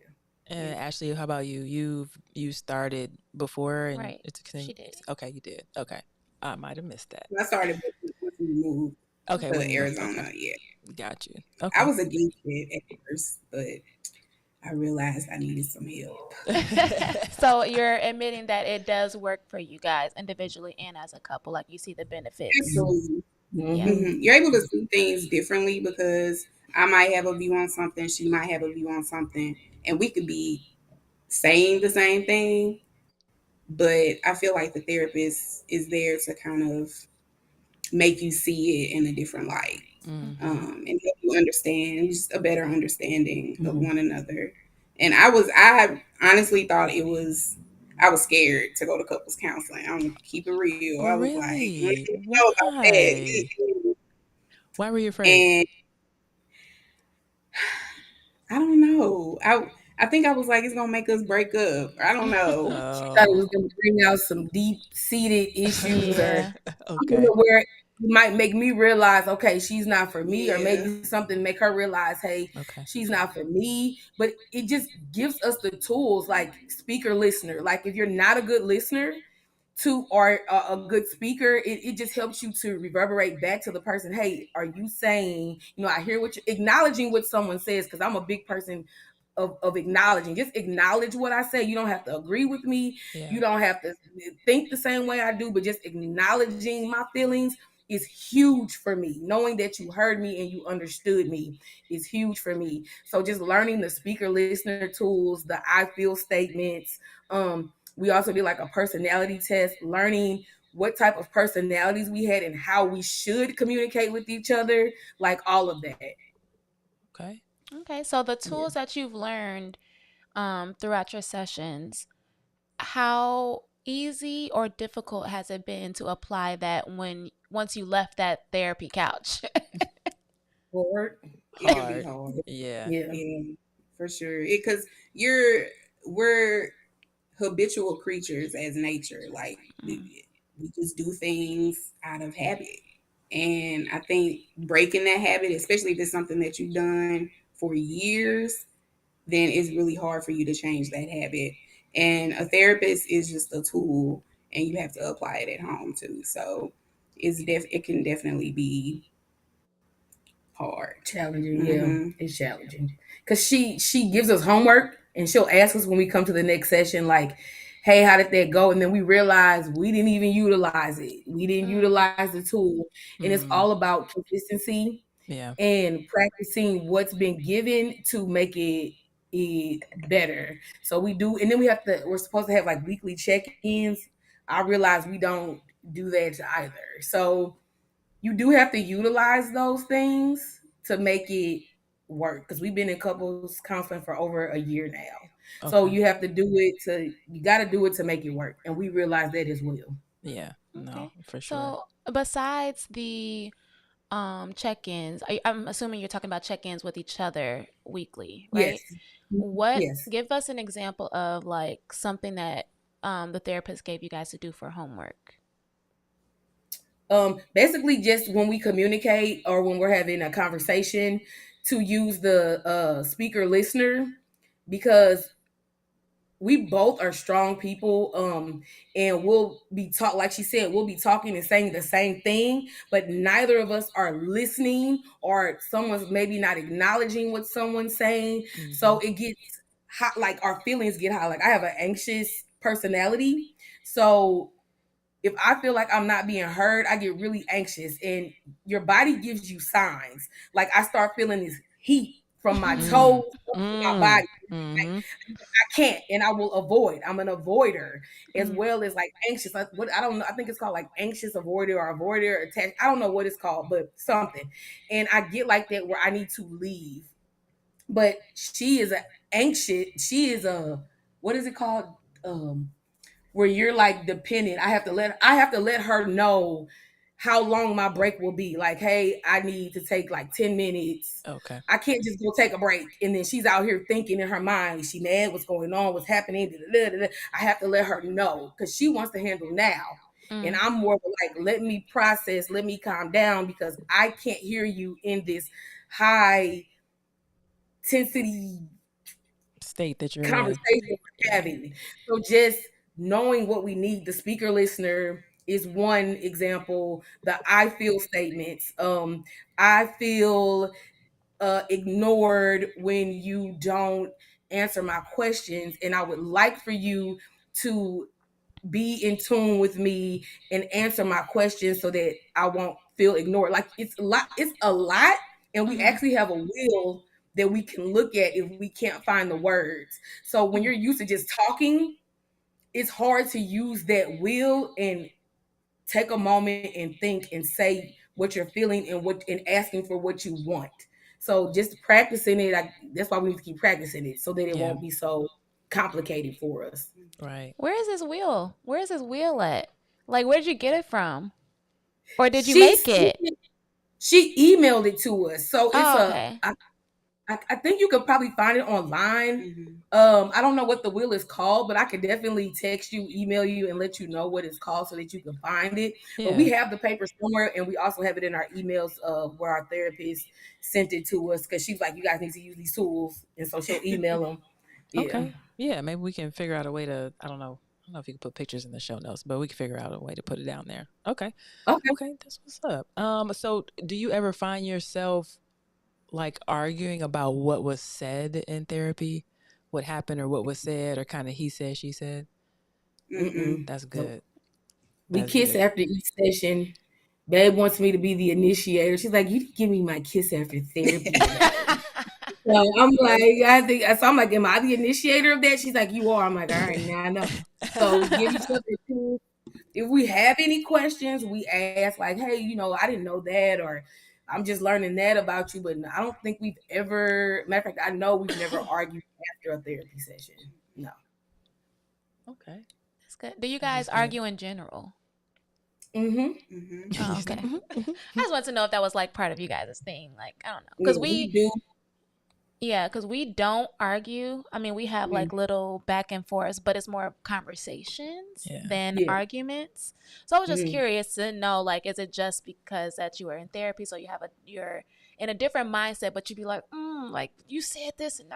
[SPEAKER 2] And Ashley, how about you? You started before and
[SPEAKER 3] Right.
[SPEAKER 2] it's
[SPEAKER 3] She did.
[SPEAKER 2] okay, you did. Okay. I might have missed that.
[SPEAKER 5] I started once we moved
[SPEAKER 2] Okay,
[SPEAKER 5] to
[SPEAKER 2] when you moved.
[SPEAKER 5] Arizona.
[SPEAKER 2] Okay.
[SPEAKER 5] Yeah,
[SPEAKER 2] Got you.
[SPEAKER 5] I
[SPEAKER 2] Okay.
[SPEAKER 5] was against it at first, but I realized I needed some help.
[SPEAKER 3] So you're admitting that it does work for you guys individually and as a couple. Like you see the benefits.
[SPEAKER 5] Absolutely.
[SPEAKER 3] Yeah.
[SPEAKER 4] Mm-hmm.
[SPEAKER 5] You're able to see things differently because I might have a view on something, she might have a view on something, and we could be saying the same thing, but I feel like the therapist is there to kind of make you see it in a different light, and help you understand, just a better understanding of
[SPEAKER 4] Mm-hmm.
[SPEAKER 5] one another. And I honestly thought I was scared to go to couples counseling. I'm gonna keep it real. I was like,
[SPEAKER 2] Really?
[SPEAKER 5] know about
[SPEAKER 2] Why?
[SPEAKER 5] that.
[SPEAKER 2] Why were you afraid?
[SPEAKER 5] And I don't know. I think I was like, it's gonna make us break up. I don't know.
[SPEAKER 4] She thought it
[SPEAKER 2] Oh.
[SPEAKER 4] was going to bring out some deep seated issues, or
[SPEAKER 3] Yeah.
[SPEAKER 2] Okay.
[SPEAKER 4] where it might make me realize, okay, she's not for me, or
[SPEAKER 5] Yeah.
[SPEAKER 4] maybe something make her realize, hey,
[SPEAKER 2] Okay.
[SPEAKER 4] she's not for me. But it just gives us the tools, like speaker listener. Like if you're not a good listener to, or a good speaker, it just helps you to reverberate back to the person, hey, are you saying, I hear what you're acknowledging what someone says, because I'm a big person of acknowledging. Just acknowledge what I say. You don't have to agree with me.
[SPEAKER 2] Yeah.
[SPEAKER 4] You don't have to think the same way I do, but just acknowledging my feelings is huge for me. Knowing that you heard me and you understood me is huge for me. So just learning the speaker listener tools, the I feel statements. We also did like a personality test, learning what type of personalities we had and how we should communicate with each other, like all of that.
[SPEAKER 2] Okay.
[SPEAKER 3] Okay. So the
[SPEAKER 4] Yeah.
[SPEAKER 3] tools that you've learned throughout your sessions, how easy or difficult has it been to apply that once you left that therapy couch?
[SPEAKER 4] Forward.
[SPEAKER 5] It can be
[SPEAKER 2] Hard.
[SPEAKER 5] hard.
[SPEAKER 2] Yeah.
[SPEAKER 4] Yeah.
[SPEAKER 5] Yeah, for sure. Because we're habitual creatures as nature. Like
[SPEAKER 3] Mm.
[SPEAKER 5] we just do things out of habit. And I think breaking that habit, especially if it's something that you've done for years, then it's really hard for you to change that habit. And a therapist is just a tool, and you have to apply it at home too. So it can definitely be hard.
[SPEAKER 4] Challenging, yeah,
[SPEAKER 5] Mm-hmm.
[SPEAKER 4] it's challenging, because she gives us homework, and she'll ask us when we come to the next session, like, hey, how did that go? And then we realized we didn't even utilize it. We didn't utilize the tool. And it's all about consistency
[SPEAKER 2] Yeah.
[SPEAKER 4] and practicing what's been given to make it better. So we do, and then we're supposed to have like weekly check-ins. I realize we don't do that either. So you do have to utilize those things to make it work, because we've been in couples counseling for over a year now. So
[SPEAKER 2] Okay.
[SPEAKER 4] you have to you got to do it to make it work, and we realize that as well.
[SPEAKER 2] Yeah. No,
[SPEAKER 3] Okay.
[SPEAKER 2] for sure.
[SPEAKER 3] So besides the check-ins, I'm assuming you're talking about check-ins with each other weekly,
[SPEAKER 4] Yes.
[SPEAKER 3] right? What
[SPEAKER 4] Yes.
[SPEAKER 3] give us an example of like something that the therapist gave you guys to do for homework?
[SPEAKER 4] Basically just when we communicate or when we're having a conversation, to use the speaker listener, because we both are strong people, and we'll be talk like she said, we'll be talking and saying the same thing, but neither of us are listening, or someone's maybe not acknowledging what someone's saying. So it gets hot, like our feelings get hot. Like I have an anxious personality, so if I feel like I'm not being heard, I get really anxious, and your body gives you signs. Like I start feeling this heat from my toes up to my body. Like I can't, and I will avoid. I'm an avoider, as well as like anxious. Like what, I don't know. I think it's called like anxious avoider or avoider attached. I don't know what it's called, but something. And I get like that where I need to leave. But she is a anxious. She is a, what is it called? Where you're like dependent. I have to let her know how long my break will be. Like, hey, I need to take like 10 minutes.
[SPEAKER 2] Okay.
[SPEAKER 4] I can't just go take a break. And then she's out here thinking in her mind, is she mad? What's going on? What's happening? Da, da, da, da. I have to let her know, because she wants to handle now. And I'm more of like, let me process, let me calm down, because I can't hear you in this high intensity
[SPEAKER 2] State that you're in.
[SPEAKER 4] conversation we're
[SPEAKER 2] Yeah.
[SPEAKER 4] having. So just knowing what we need, the speaker listener is one example. The I feel statements. I feel ignored when you don't answer my questions, and I would like for you to be in tune with me and answer my questions so that I won't feel ignored. Like it's a lot. It's a lot, and we actually have a wheel that we can look at if we can't find the words. So when you're used to just talking, it's hard to use that wheel and take a moment and think and say what you're feeling and asking for what you want. So just practicing it, that's why we need to keep practicing it so that it
[SPEAKER 2] Yeah.
[SPEAKER 4] won't be so complicated for us.
[SPEAKER 2] Right.
[SPEAKER 3] Where is this wheel? Where is this wheel at? Like, where did you get it from? Or did you
[SPEAKER 4] She
[SPEAKER 3] make it?
[SPEAKER 4] she emailed it to us, so it's
[SPEAKER 3] Oh,
[SPEAKER 4] a.
[SPEAKER 3] okay.
[SPEAKER 4] I think you could probably find it online. I don't know what the wheel is called, but I could definitely text you, email you, and let you know what it's called so that you can find it. But
[SPEAKER 2] Yeah.
[SPEAKER 4] we have the paper somewhere, and we also have it in our emails where our therapist sent it to us, because she's like, you guys need to use these tools, and so she'll email them. Yeah.
[SPEAKER 2] Okay. Yeah. Maybe we can figure out a way to, I don't know. I don't know if you can put pictures in the show notes, but we can figure out a way to put it down there. Okay.
[SPEAKER 4] Okay.
[SPEAKER 2] Okay. That's what's up. So do you ever find yourself like arguing about what was said in therapy? What happened or what was said, or kind of he said, she said?
[SPEAKER 4] Mm-mm.
[SPEAKER 2] That's
[SPEAKER 4] Nope.
[SPEAKER 2] good.
[SPEAKER 4] We
[SPEAKER 2] That's
[SPEAKER 4] kiss
[SPEAKER 2] good.
[SPEAKER 4] after each session. Babe wants me to be the initiator. She's like, you didn't give me my kiss after therapy today. So I'm like, I think so. I'm like, am I the initiator of that? She's like, you are. I'm like, all right, now I know. So we give each other tools. If we have any questions, we ask, like, hey, I didn't know that, or I'm just learning that about you. But I don't think we've ever, matter of fact, I know we've never argued after a therapy session. No.
[SPEAKER 2] Okay.
[SPEAKER 3] That's good. Do you
[SPEAKER 2] That is
[SPEAKER 3] guys
[SPEAKER 2] good.
[SPEAKER 3] argue in general?
[SPEAKER 4] Mm-hmm.
[SPEAKER 3] Oh, okay. I just want to know if that was like part of you guys' thing. Like, I don't know.
[SPEAKER 4] Yeah, we do.
[SPEAKER 3] Because we don't argue. I mean, we have like little back and forths, but it's more conversations
[SPEAKER 2] Yeah.
[SPEAKER 3] than
[SPEAKER 4] Yeah.
[SPEAKER 3] arguments. So I was just
[SPEAKER 4] Mhm.
[SPEAKER 3] curious to know, like, is it just because that you were in therapy, so you're in a different mindset, but you'd be like you said this and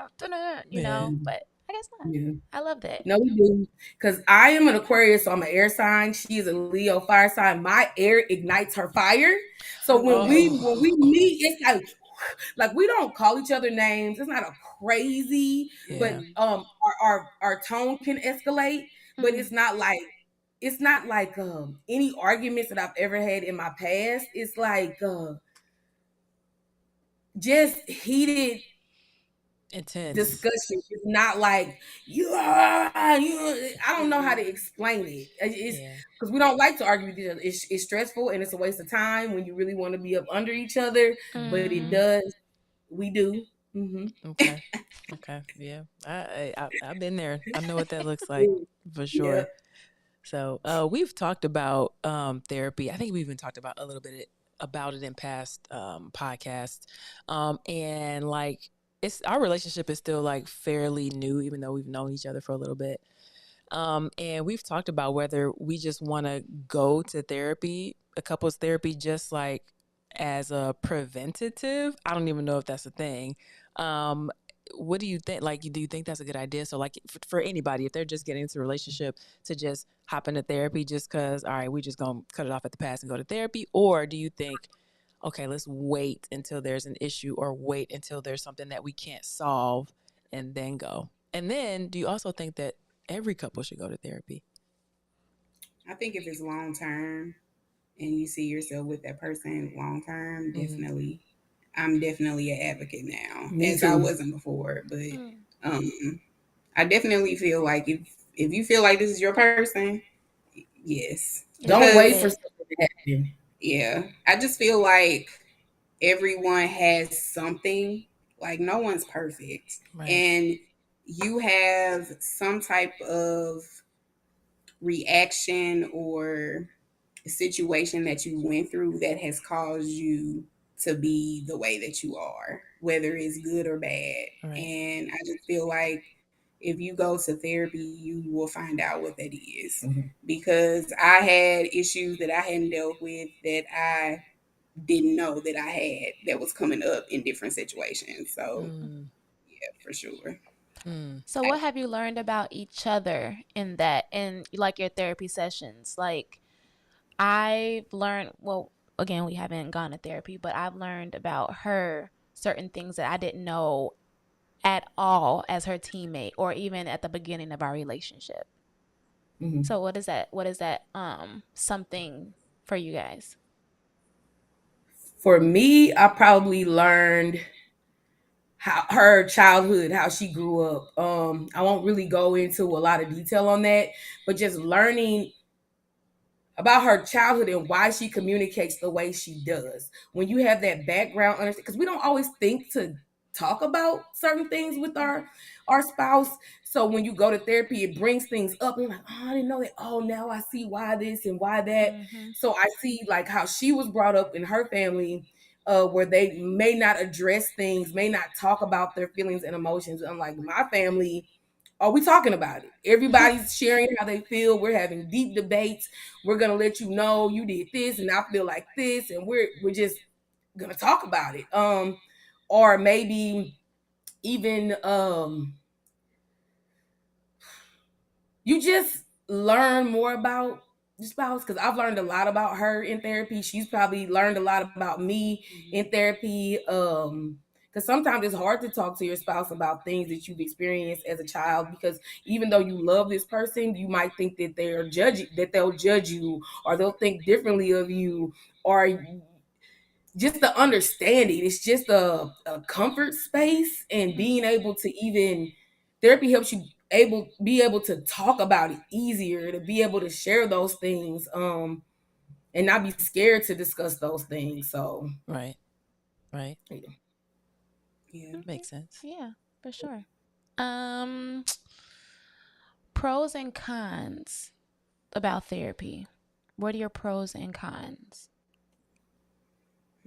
[SPEAKER 2] Yeah.
[SPEAKER 3] but I guess not.
[SPEAKER 4] Yeah.
[SPEAKER 3] I love that.
[SPEAKER 4] No, we do. Because I am an Aquarius, so I'm an air sign. She is a Leo fire sign. My air ignites her fire. So when we
[SPEAKER 2] Oh.
[SPEAKER 4] meet, it's like we don't call each other names. It's not a crazy, but
[SPEAKER 2] Yeah.
[SPEAKER 4] our tone can escalate. but it's not like any arguments that I've ever had in my past. It's like just heated
[SPEAKER 2] Intense.
[SPEAKER 4] discussion. It's not like you. I don't know how to explain it. It's
[SPEAKER 2] Yeah.
[SPEAKER 4] because we don't like to argue with each other. It's stressful and it's a waste of time when you really want to be up under each other. But it
[SPEAKER 3] Mm-hmm.
[SPEAKER 4] does. We do. Mm-hmm.
[SPEAKER 2] Okay. Okay. Yeah. I've been there. I know what that looks like for sure.
[SPEAKER 4] Yep.
[SPEAKER 2] So we've talked about therapy. I think we've even talked about a little bit about it in past podcasts. And like it's our relationship is still like fairly new, even though we've known each other for a little bit. And we've talked about whether we just want to go to therapy, a couples therapy, just like as a preventative. I don't even know if that's a thing. Um, what do you think? Like, do you think that's a good idea? So, like, for anybody, if they're just getting into a relationship, to just hop into therapy just because, all right, we just gonna cut it off at the pass and go to therapy, or do you think, okay, let's wait until there's an issue, or wait until there's something that we can't solve, and then go? And then, do you also think that every couple should go to therapy?
[SPEAKER 5] I think if it's long term and you see yourself with that person long term, definitely. I'm definitely an advocate now,
[SPEAKER 4] Me
[SPEAKER 5] as I
[SPEAKER 4] too.
[SPEAKER 5] wasn't before. But I definitely feel like if you feel like this is your person, yes,
[SPEAKER 3] It's
[SPEAKER 4] Don't
[SPEAKER 3] worth
[SPEAKER 5] because
[SPEAKER 4] wait for
[SPEAKER 3] it.
[SPEAKER 4] something to happen.
[SPEAKER 5] yeah, I just feel like everyone has something. Like no one's perfect,
[SPEAKER 2] Right.
[SPEAKER 5] and you have some type of reaction or situation that you went through that has caused you to be the way that you are, whether it's good or bad.
[SPEAKER 2] Right.
[SPEAKER 5] And I just feel like if you go to therapy, you will find out what that is.
[SPEAKER 4] Mm-hmm.
[SPEAKER 5] Because I had issues that I hadn't dealt with that I didn't know that I had that was coming up in different situations. So,
[SPEAKER 2] Mm,
[SPEAKER 5] yeah, for sure.
[SPEAKER 2] mm,
[SPEAKER 3] So what have you learned about each other in that, in like your therapy sessions? Like I've learned, well, again, we haven't gone to therapy, but I've learned about her certain things that I didn't know at all as her teammate or even at the beginning of our relationship.
[SPEAKER 4] Mm-hmm.
[SPEAKER 3] So what is that something for you guys?
[SPEAKER 4] For me, I probably learned how her childhood, how she grew up. I won't really go into a lot of detail on that, but just learning about her childhood and why she communicates the way she does. When you have that background, because we don't always think to talk about certain things with our spouse. So when you go to therapy, it brings things up. And you're like, oh, I didn't know that. Oh, now I see why this and why that.
[SPEAKER 3] Mm-hmm.
[SPEAKER 4] So I see like how she was brought up in her family, where they may not address things, may not talk about their feelings and emotions. Unlike my family, are we talking about it? Everybody's sharing how they feel. We're having deep debates. We're gonna let you know you did this and I feel like this, and we're just gonna talk about it. Or maybe even you just learn more about your spouse, because I've learned a lot about her in therapy. She's probably learned a lot about me in therapy. Because sometimes it's hard to talk to your spouse about things that you've experienced as a child, because even though you love this person, you might think that they'll judge you, or they'll think differently of you, or just the understanding. It's just a comfort space, and being
[SPEAKER 3] Mm-hmm.
[SPEAKER 4] able to even therapy helps you be able to talk about it easier, to be able to share those things, and not be scared to discuss those things. So
[SPEAKER 2] right. Right.
[SPEAKER 4] yeah.
[SPEAKER 5] Yeah.
[SPEAKER 3] Okay.
[SPEAKER 2] Makes sense.
[SPEAKER 3] Yeah, for sure. Um, pros and cons about therapy. What are your pros and cons?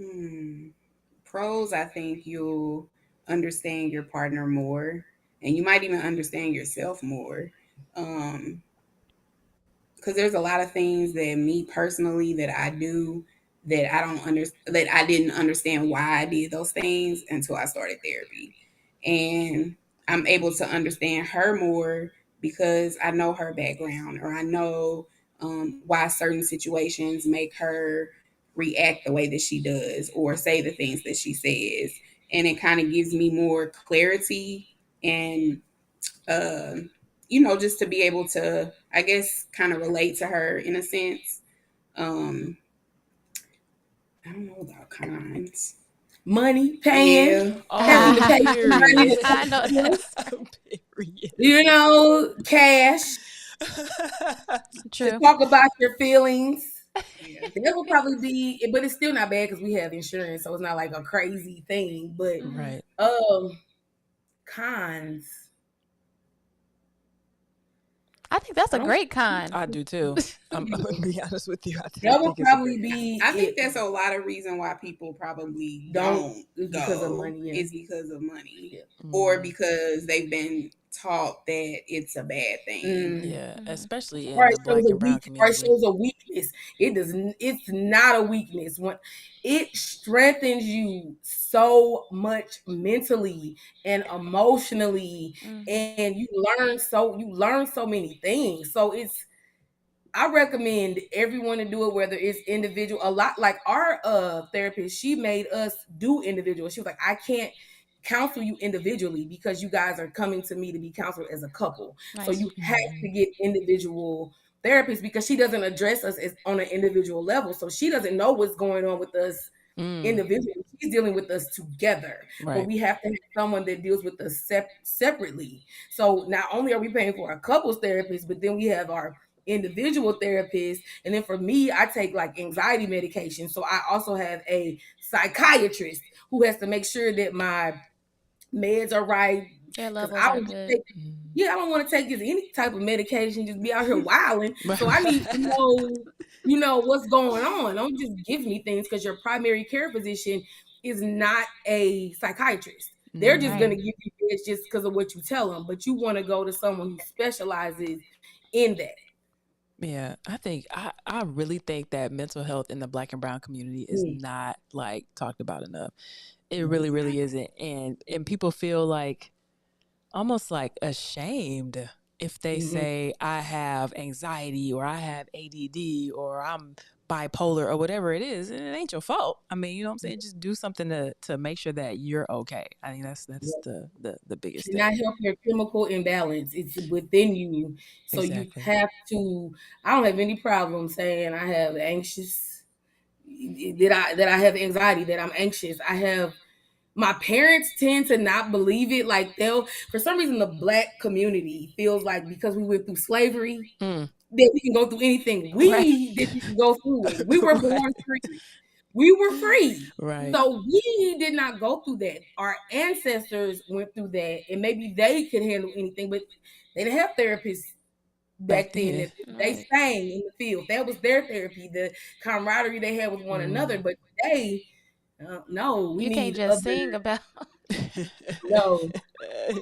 [SPEAKER 5] Hmm. Pros, I think you'll understand your partner more, and you might even understand yourself more. Um, because there's a lot of things that me personally that I do that I don't understand, that I didn't understand why I did those things until I started therapy, and I'm able to understand her more because I know her background, or I know why certain situations make her react the way that she does or say the things that she says, and it kind of gives me more clarity and uh, just to be able to, I guess, kind of relate to her in a sense. I don't know about cons.
[SPEAKER 4] Money, paying, having to pay money.
[SPEAKER 3] I know that's
[SPEAKER 4] cash.
[SPEAKER 3] true.
[SPEAKER 4] To talk about your feelings. Yeah, that would probably be, but it's still not bad because we have insurance, so it's not like a crazy thing. But
[SPEAKER 2] right.
[SPEAKER 4] Cons.
[SPEAKER 3] I think that's a great con.
[SPEAKER 2] I do too. I'm gonna be honest with you.
[SPEAKER 4] That would probably be.
[SPEAKER 5] I think that's a lot of reason why people probably don't go.
[SPEAKER 4] Because of money. Yeah.
[SPEAKER 5] It's because of money, or because they've been taught that it's a bad thing.
[SPEAKER 2] Yeah, especially in the Black and brown community.
[SPEAKER 4] It shows a weakness. It doesn't. It's not a weakness. When it strengthens you so much mentally and emotionally, and you learn so many things. So I recommend everyone to do it, whether it's individual. A lot like our therapist, she made us do individual. She was like, I can't counsel you individually because you guys are coming to me to be counseled as a couple. Nice. So you have to get individual therapists because she doesn't address us as on an individual level. So she doesn't know what's going on with us individually. She's dealing with us together. Right. But we have to have someone that deals with us separately. So not only are we paying for a couples therapist, but then we have our individual therapist. And then for me, I take like anxiety medication. So I also have a psychiatrist who has to make sure that my meds are right.
[SPEAKER 3] Their levels are good.
[SPEAKER 4] I don't want to take any type of medication, just be out here wilding. So I need to know, what's going on. Don't just give me things because your primary care physician is not a psychiatrist. They're just going to give you meds just because of what you tell them. But you want to go to someone who specializes in that.
[SPEAKER 2] Yeah, I think I really think that mental health in the Black and brown community is not like talked about enough. It really, really isn't. And people feel like almost like ashamed if they say I have anxiety or I have ADD or I'm bipolar or whatever it is, and it ain't your fault. I mean, you know what I'm saying? Just do something to make sure that you're okay. I think that's the biggest thing.
[SPEAKER 4] Not help your chemical imbalance. It's within you. So you have to, I don't have any problem saying I have anxious, that I have anxiety, that I'm anxious. My parents tend to not believe it. Like for some reason, the Black community feels like because we went through slavery, that we can go through anything. We didn't go through it. We were born free. We were free.
[SPEAKER 2] Right.
[SPEAKER 4] So we did not go through that. Our ancestors went through that, and maybe they could handle anything, but they didn't have therapists back then. They sang in the field. That was their therapy, the camaraderie they had with one another. But today, no, we
[SPEAKER 3] can't just sing about.
[SPEAKER 4] No,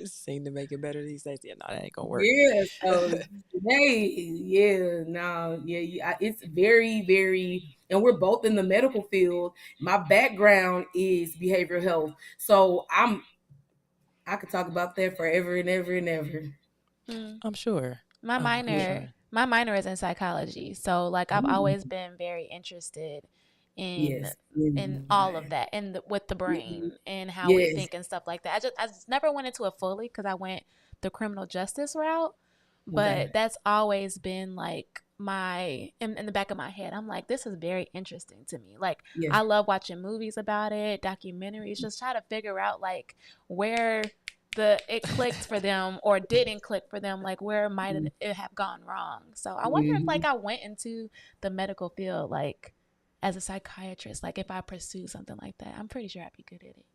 [SPEAKER 2] sing to make it better these days. Yeah, no, that ain't gonna work.
[SPEAKER 4] Yeah, so today, it's very, very, and we're both in the medical field. My background is behavioral health, so I could talk about that forever and ever and ever.
[SPEAKER 2] I'm sure.
[SPEAKER 3] My minor is in psychology, so like I've always been very interested in all of that, and with the brain and how we think and stuff like that. I just never went into it fully because I went the criminal justice route, but that's always been like in the back of my head. I'm like, this is very interesting to me. Like I love watching movies about it, documentaries, just try to figure out like where it clicked for them or didn't click for them, like where might it have gone wrong. So I wonder if like I went into the medical field like as a psychiatrist, like if I pursue something like that, I'm pretty sure I'd be good at it.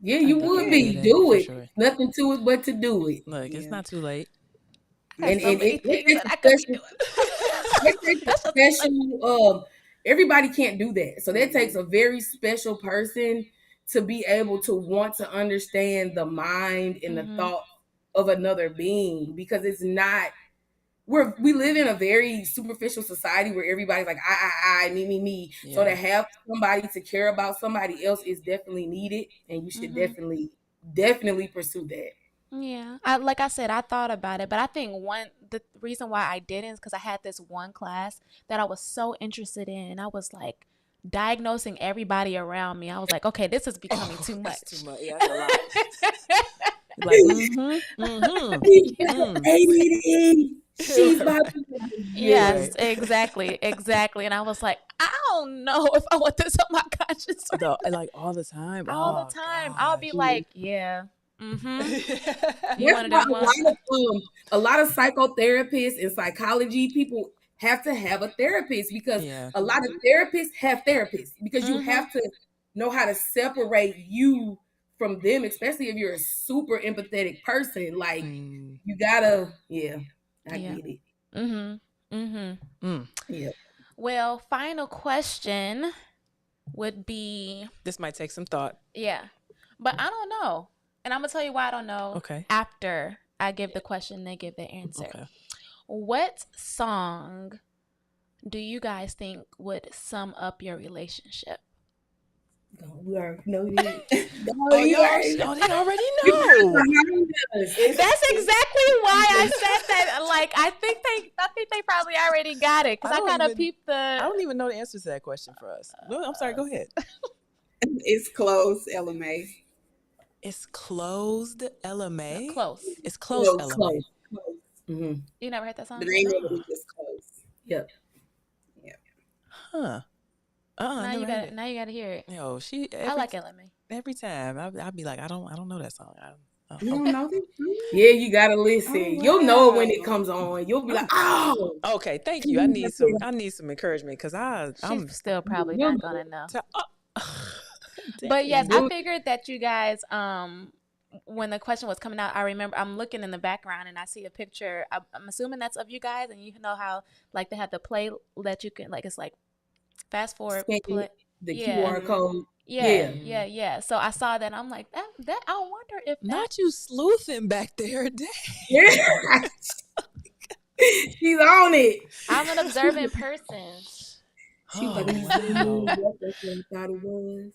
[SPEAKER 4] Yeah, you would be. Do it. Sure. Nothing to it but to do it.
[SPEAKER 2] Look, it's not too late.
[SPEAKER 3] And it takes
[SPEAKER 4] special. Everybody can't do that, so that takes a very special person to be able to want to understand the mind and the thought of another being, because it's not. We live in a very superficial society where everybody's like, I, me. Yeah. So to have somebody to care about somebody else is definitely needed, and you should definitely pursue that.
[SPEAKER 3] Yeah. Like I said, I thought about it, but I think the reason why I didn't is because I had this one class that I was so interested in, and I was like diagnosing everybody around me. I was like, okay, this is becoming too much.
[SPEAKER 2] Too much. Yeah, that's a lot. Like,
[SPEAKER 4] she's my
[SPEAKER 3] Yes, exactly. And I was like, I don't know if I want this on my conscience.
[SPEAKER 2] Like all the time.
[SPEAKER 3] All the time. I'll be like, yeah. You
[SPEAKER 4] That's
[SPEAKER 3] one of
[SPEAKER 4] why
[SPEAKER 3] them ones.
[SPEAKER 4] a lot of psychotherapists and psychology people have to have a therapist, because a lot of therapists have therapists, because you have to know how to separate you from them, especially if you're a super empathetic person. Like you gotta, I get it. Yeah.
[SPEAKER 3] Well, final question would be,
[SPEAKER 2] this might take some thought.
[SPEAKER 3] Yeah. But I don't know. And I'm going to tell you why I don't know.
[SPEAKER 2] Okay.
[SPEAKER 3] After I give the question, they give the answer. Okay. What song do you guys think would sum up your relationship?
[SPEAKER 4] We already know this.
[SPEAKER 2] They already know.
[SPEAKER 3] That's exactly why I said that. Like, I think they probably already got it, because I kind of peeped the.
[SPEAKER 2] I don't even know the answer to that question for us. No, I'm sorry. Go ahead.
[SPEAKER 5] It's closed, LMA.
[SPEAKER 2] It's closed, LMA.
[SPEAKER 3] Close.
[SPEAKER 2] It's closed, LMA.
[SPEAKER 4] Close.
[SPEAKER 3] Mm-hmm. You never heard that song?
[SPEAKER 5] The name of it is just close.
[SPEAKER 4] Yep.
[SPEAKER 2] Huh.
[SPEAKER 3] Now you got to hear it.
[SPEAKER 2] Yo,
[SPEAKER 3] I like LMA.
[SPEAKER 2] Every time I'll be like, I don't know that song.
[SPEAKER 4] You don't know this? Yeah, you gotta listen. Oh, wow. You'll know it when it comes on. You'll be like, oh.
[SPEAKER 2] Okay, thank you. I need some encouragement, because I'm
[SPEAKER 3] still probably not gonna know. But yes, I figured that you guys, when the question was coming out, I remember I'm looking in the background and I see a picture. I'm assuming that's of you guys, and you know how like they have the play that you can, like, it's like fast forward, play.
[SPEAKER 4] The QR code.
[SPEAKER 3] Yeah. So I saw that and I'm like, that I wonder if
[SPEAKER 2] not you sleuthing back there.
[SPEAKER 4] Yeah. She's on it.
[SPEAKER 3] I'm an observant person.
[SPEAKER 4] She was like, wow. That's what I thought it was.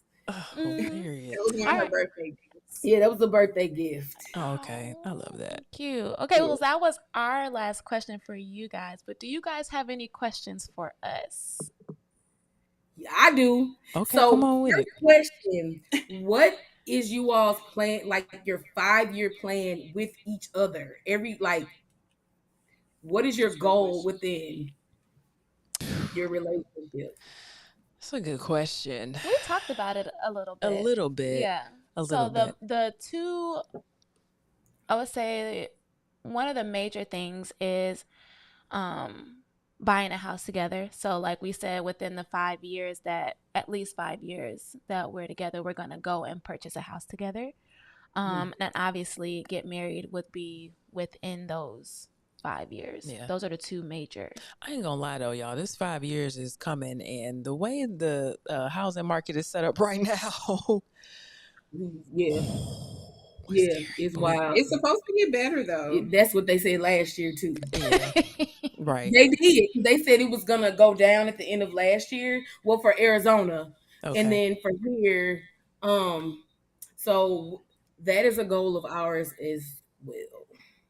[SPEAKER 2] Period.
[SPEAKER 5] It was one of her birthday gifts.
[SPEAKER 4] Yeah, that was a birthday gift.
[SPEAKER 2] Oh, okay. I love that.
[SPEAKER 3] Cute. Okay, well, that was our last question for you guys. But do you guys have any questions for us?
[SPEAKER 4] Yeah, I do.
[SPEAKER 2] Okay,
[SPEAKER 4] so
[SPEAKER 2] come on with it.
[SPEAKER 4] Question: what is you all's plan, like your 5-year plan with each other? What is your goal within your relationship?
[SPEAKER 2] That's a good question.
[SPEAKER 3] We talked about it a little bit. Yeah. So the two, I would say one of the major things is buying a house together. So like we said, within the 5 years, at least 5 years that we're together, we're going to go and purchase a house together. And obviously get married would be within those 5 years. Yeah. Those are the two major.
[SPEAKER 2] I ain't gonna lie though, y'all. This 5 years is coming, and the way the housing market is set up right now.
[SPEAKER 4] It's wild.
[SPEAKER 5] It's supposed to get better though.
[SPEAKER 4] That's what they said last year too.
[SPEAKER 2] Yeah. Right.
[SPEAKER 4] They did. They said it was gonna go down at the end of last year. Well, for Arizona, and then for here, so that is a goal of ours as well.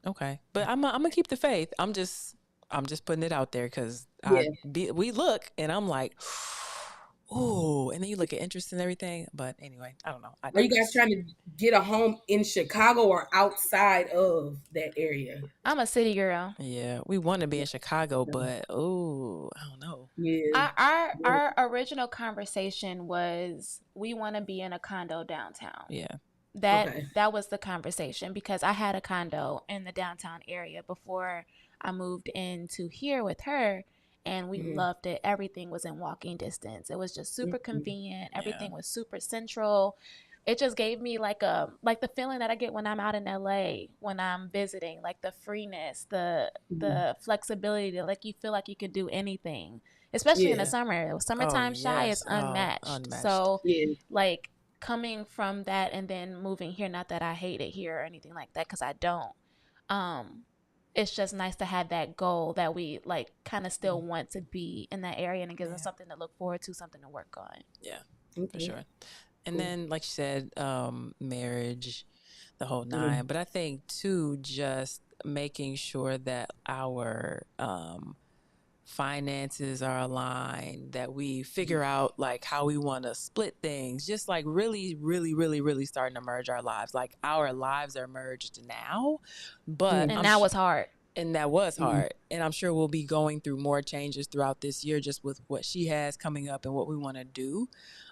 [SPEAKER 2] Okay, but I'm gonna keep the faith. I'm just putting it out there, because we look and I'm like, oh, and then you look at interest and everything. But anyway, I don't know.
[SPEAKER 4] Are you guys trying to get a home in Chicago or outside of that area?
[SPEAKER 3] I'm a city girl.
[SPEAKER 2] Yeah, we want to be in Chicago, but I don't know.
[SPEAKER 4] Yeah.
[SPEAKER 3] Our original conversation was we want to be in a condo downtown.
[SPEAKER 2] Yeah.
[SPEAKER 3] That was the conversation, because I had a condo in the downtown area before I moved into here with her, and we loved it. Everything was in walking distance. It was just super convenient. Everything was super central. It just gave me like the feeling that I get when I'm out in LA, when I'm visiting, like the freeness, the flexibility, to like you feel like you could do anything, especially in the summer. Summertime shy is unmatched. So like coming from that and then moving here, not that I hate it here or anything like that, because I don't. It's just nice to have that goal that we like kind of still want to be in that area, and it gives us something to look forward to, something to work on.
[SPEAKER 2] Yeah, for sure. And then, like you said, marriage, the whole nine. But I think too, just making sure that our finances are aligned, that we figure out like how we want to split things, just like really, really, really, really starting to merge our lives. Like our lives are merged now, but
[SPEAKER 3] and that was hard.
[SPEAKER 2] And that was hard. And I'm sure we'll be going through more changes throughout this year just with what she has coming up and what we want to do.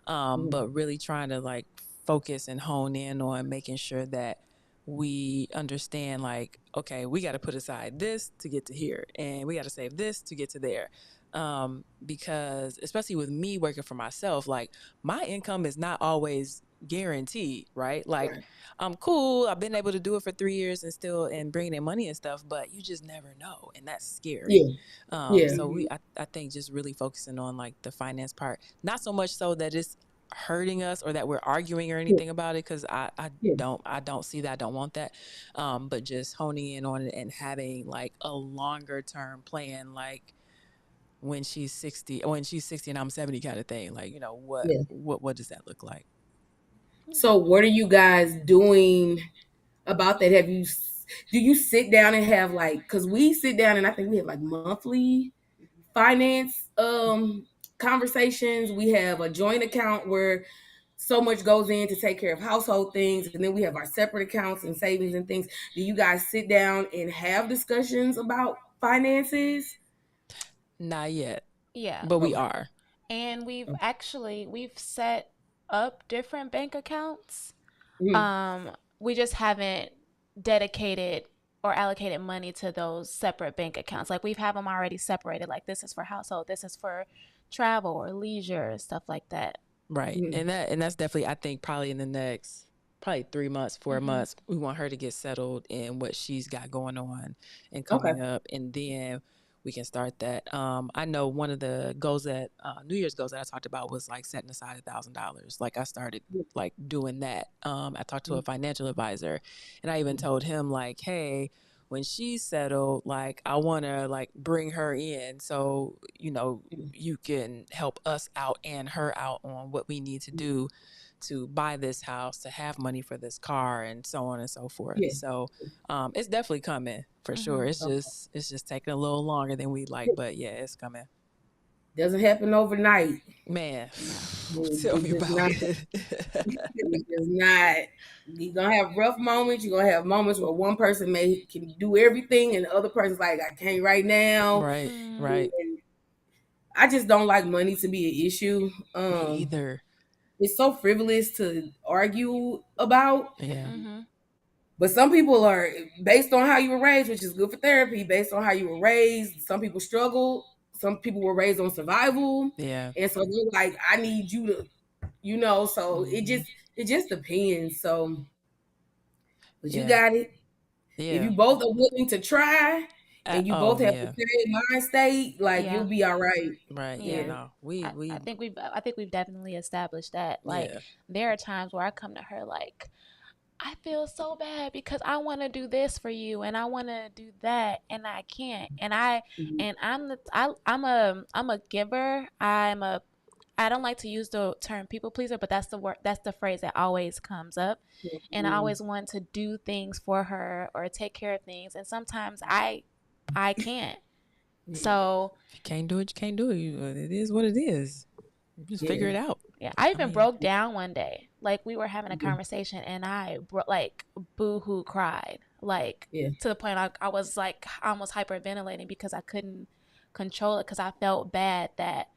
[SPEAKER 2] But really trying to like focus and hone in on making sure that we understand like, okay, we got to put aside this to get to here and we got to save this to get to there. Because especially with me working for myself, like my income is not always guaranteed, right? Like I'm cool. I've been able to do it for 3 years and bringing in money and stuff, but you just never know. And that's scary. So I think just really focusing on like the finance part, not so much so that it's hurting us or that we're arguing or anything about it. Cause I don't see that. I don't want that. But just honing in on it and having like a longer term plan, like when she's 60 and I'm 70 kind of thing. Like, you know, what does that look like?
[SPEAKER 4] So what are you guys doing about that? Do you sit down and have like, because we sit down and I think we have like monthly finance conversations. We have a joint account where so much goes in to take care of household things, and then we have our separate accounts and savings and things. Do you guys sit down and have discussions about finances?
[SPEAKER 2] Not yet.
[SPEAKER 3] Yeah.
[SPEAKER 2] But we are.
[SPEAKER 3] And we've set up different bank accounts. We just haven't dedicated or allocated money to those separate bank accounts. Like we've have them already separated. Like this is for household, this is for travel or leisure, stuff like that.
[SPEAKER 2] Right. And that's definitely, I think probably in the next 3 months, 4 months, we want her to get settled in what she's got going on and coming up. And then we can start that. I know one of the goals that New Year's goals that I talked about was like setting aside $1,000. Like I started like doing that. I talked to a financial advisor and I even told him like, hey, when she's settled, like I want to like bring her in so, you know, you can help us out and her out on what we need to do to buy this house, to have money for this car and so on and so forth. So it's definitely coming for sure. It's just taking a little longer than we'd like, but yeah, it's coming.
[SPEAKER 4] Doesn't happen overnight.
[SPEAKER 2] Man, tell me about it.
[SPEAKER 4] It does not. You're gonna have rough moments. You're gonna have moments where one person can do everything and the other person's like, I can't right now.
[SPEAKER 2] Right.
[SPEAKER 4] And I just don't like money to be an issue.
[SPEAKER 2] Me either.
[SPEAKER 4] It's so frivolous to argue about.
[SPEAKER 2] Yeah.
[SPEAKER 4] But some people are, based on how you were raised, which is good for therapy, based on how you were raised, some people struggle. Some people were raised on survival.
[SPEAKER 2] Yeah.
[SPEAKER 4] And so they're like, I need you to, you know, so it just depends. So, but you got it.
[SPEAKER 2] Yeah.
[SPEAKER 4] If you both are willing to try and you both have the same mind state, like you'll be all right.
[SPEAKER 2] Right. Yeah. No.
[SPEAKER 3] I think we've definitely established that. Like there are times where I come to her like, I feel so bad because I want to do this for you and I want to do that and I can't. And I'm a giver. I don't like to use the term people pleaser, but that's the phrase that always comes up. And I always want to do things for her or take care of things, and sometimes I can't. So
[SPEAKER 2] if you can't do it, you can't do it. It is what it is. Just figure it out.
[SPEAKER 3] Yeah, I even broke down one day. Like we were having a conversation, and I boo-hoo cried. Like to the point I was like almost hyperventilating because I couldn't control it because I felt bad that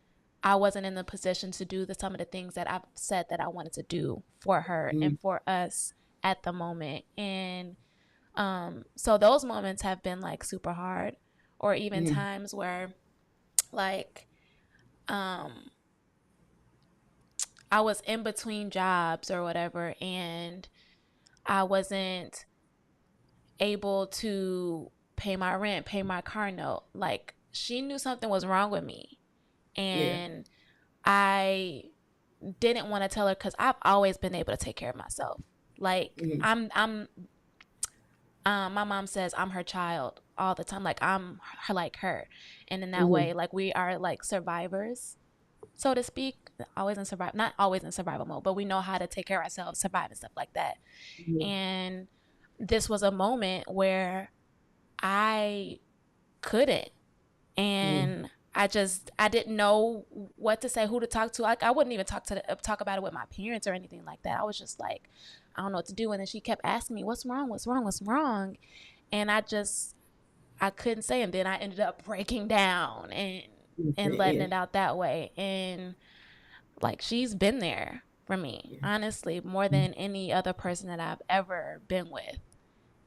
[SPEAKER 3] I wasn't in the position to do some of the things that I've said that I wanted to do for her and for us at the moment. And so those moments have been like super hard, or even times where like I was in between jobs or whatever, and I wasn't able to pay my rent, pay my car note. Like she knew something was wrong with me, and I didn't want to tell her because I've always been able to take care of myself. Like my mom says I'm her child all the time. Like I'm like her, and in that way, like we are like survivors, so to speak. Not always in survival mode, but we know how to take care of ourselves, survive and stuff like that. And this was a moment where I couldn't, and I didn't know what to say, who to talk to. Like I wouldn't even talk about it with my parents or anything like that. I was just like, I don't know what to do. And then she kept asking me, "What's wrong? What's wrong? What's wrong?" And I couldn't say. And then I ended up breaking down and letting
[SPEAKER 4] Yeah.
[SPEAKER 3] it out that way. And like she's been there for me, honestly, more than any other person that I've ever been with.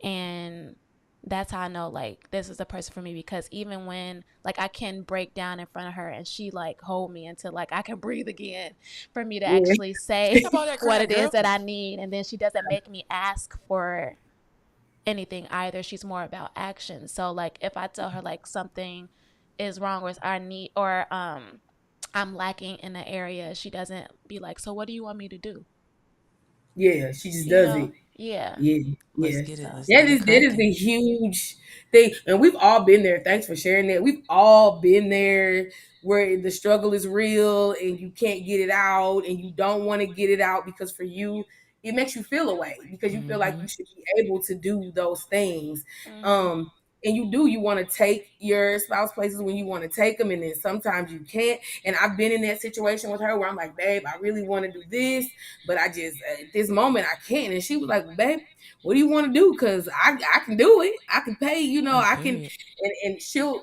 [SPEAKER 3] And that's how I know like this is the person for me, because even when like I can break down in front of her and she like hold me until like I can breathe again for me to
[SPEAKER 4] Yeah.
[SPEAKER 3] actually say
[SPEAKER 2] Stop all that
[SPEAKER 3] what
[SPEAKER 2] crying,
[SPEAKER 3] it is
[SPEAKER 2] girl.
[SPEAKER 3] that I need. And then she doesn't make me ask for anything either. She's more about action. So like if I tell her like something is wrong or I need or I'm lacking in an area, she doesn't be like, "So what do you want me to do?"
[SPEAKER 4] Yeah, she just
[SPEAKER 3] You
[SPEAKER 4] does
[SPEAKER 3] know?
[SPEAKER 4] it.
[SPEAKER 3] Yeah.
[SPEAKER 4] Yeah,
[SPEAKER 2] Let's
[SPEAKER 4] yeah.
[SPEAKER 2] get it.
[SPEAKER 3] So
[SPEAKER 2] Let's get it
[SPEAKER 4] That is
[SPEAKER 2] cracking.
[SPEAKER 4] a huge thing, and we've all been there. Thanks for sharing that. We've all been there where the struggle is real, and you can't get it out, and you don't want to get it out because for you, it makes you feel away because you feel like
[SPEAKER 2] Mm-hmm.
[SPEAKER 4] you should be able to do those things.
[SPEAKER 3] mhm.
[SPEAKER 4] Um, and you do. You want to take your spouse places when you want to take them, and then sometimes you can't. And I've been in that situation with her where I'm like, babe, I really want to do this, but I just at this moment I can't. And she was like, babe, what do you want to do? Because I can do it. I can pay, I can.
[SPEAKER 2] Period.
[SPEAKER 4] And she'll,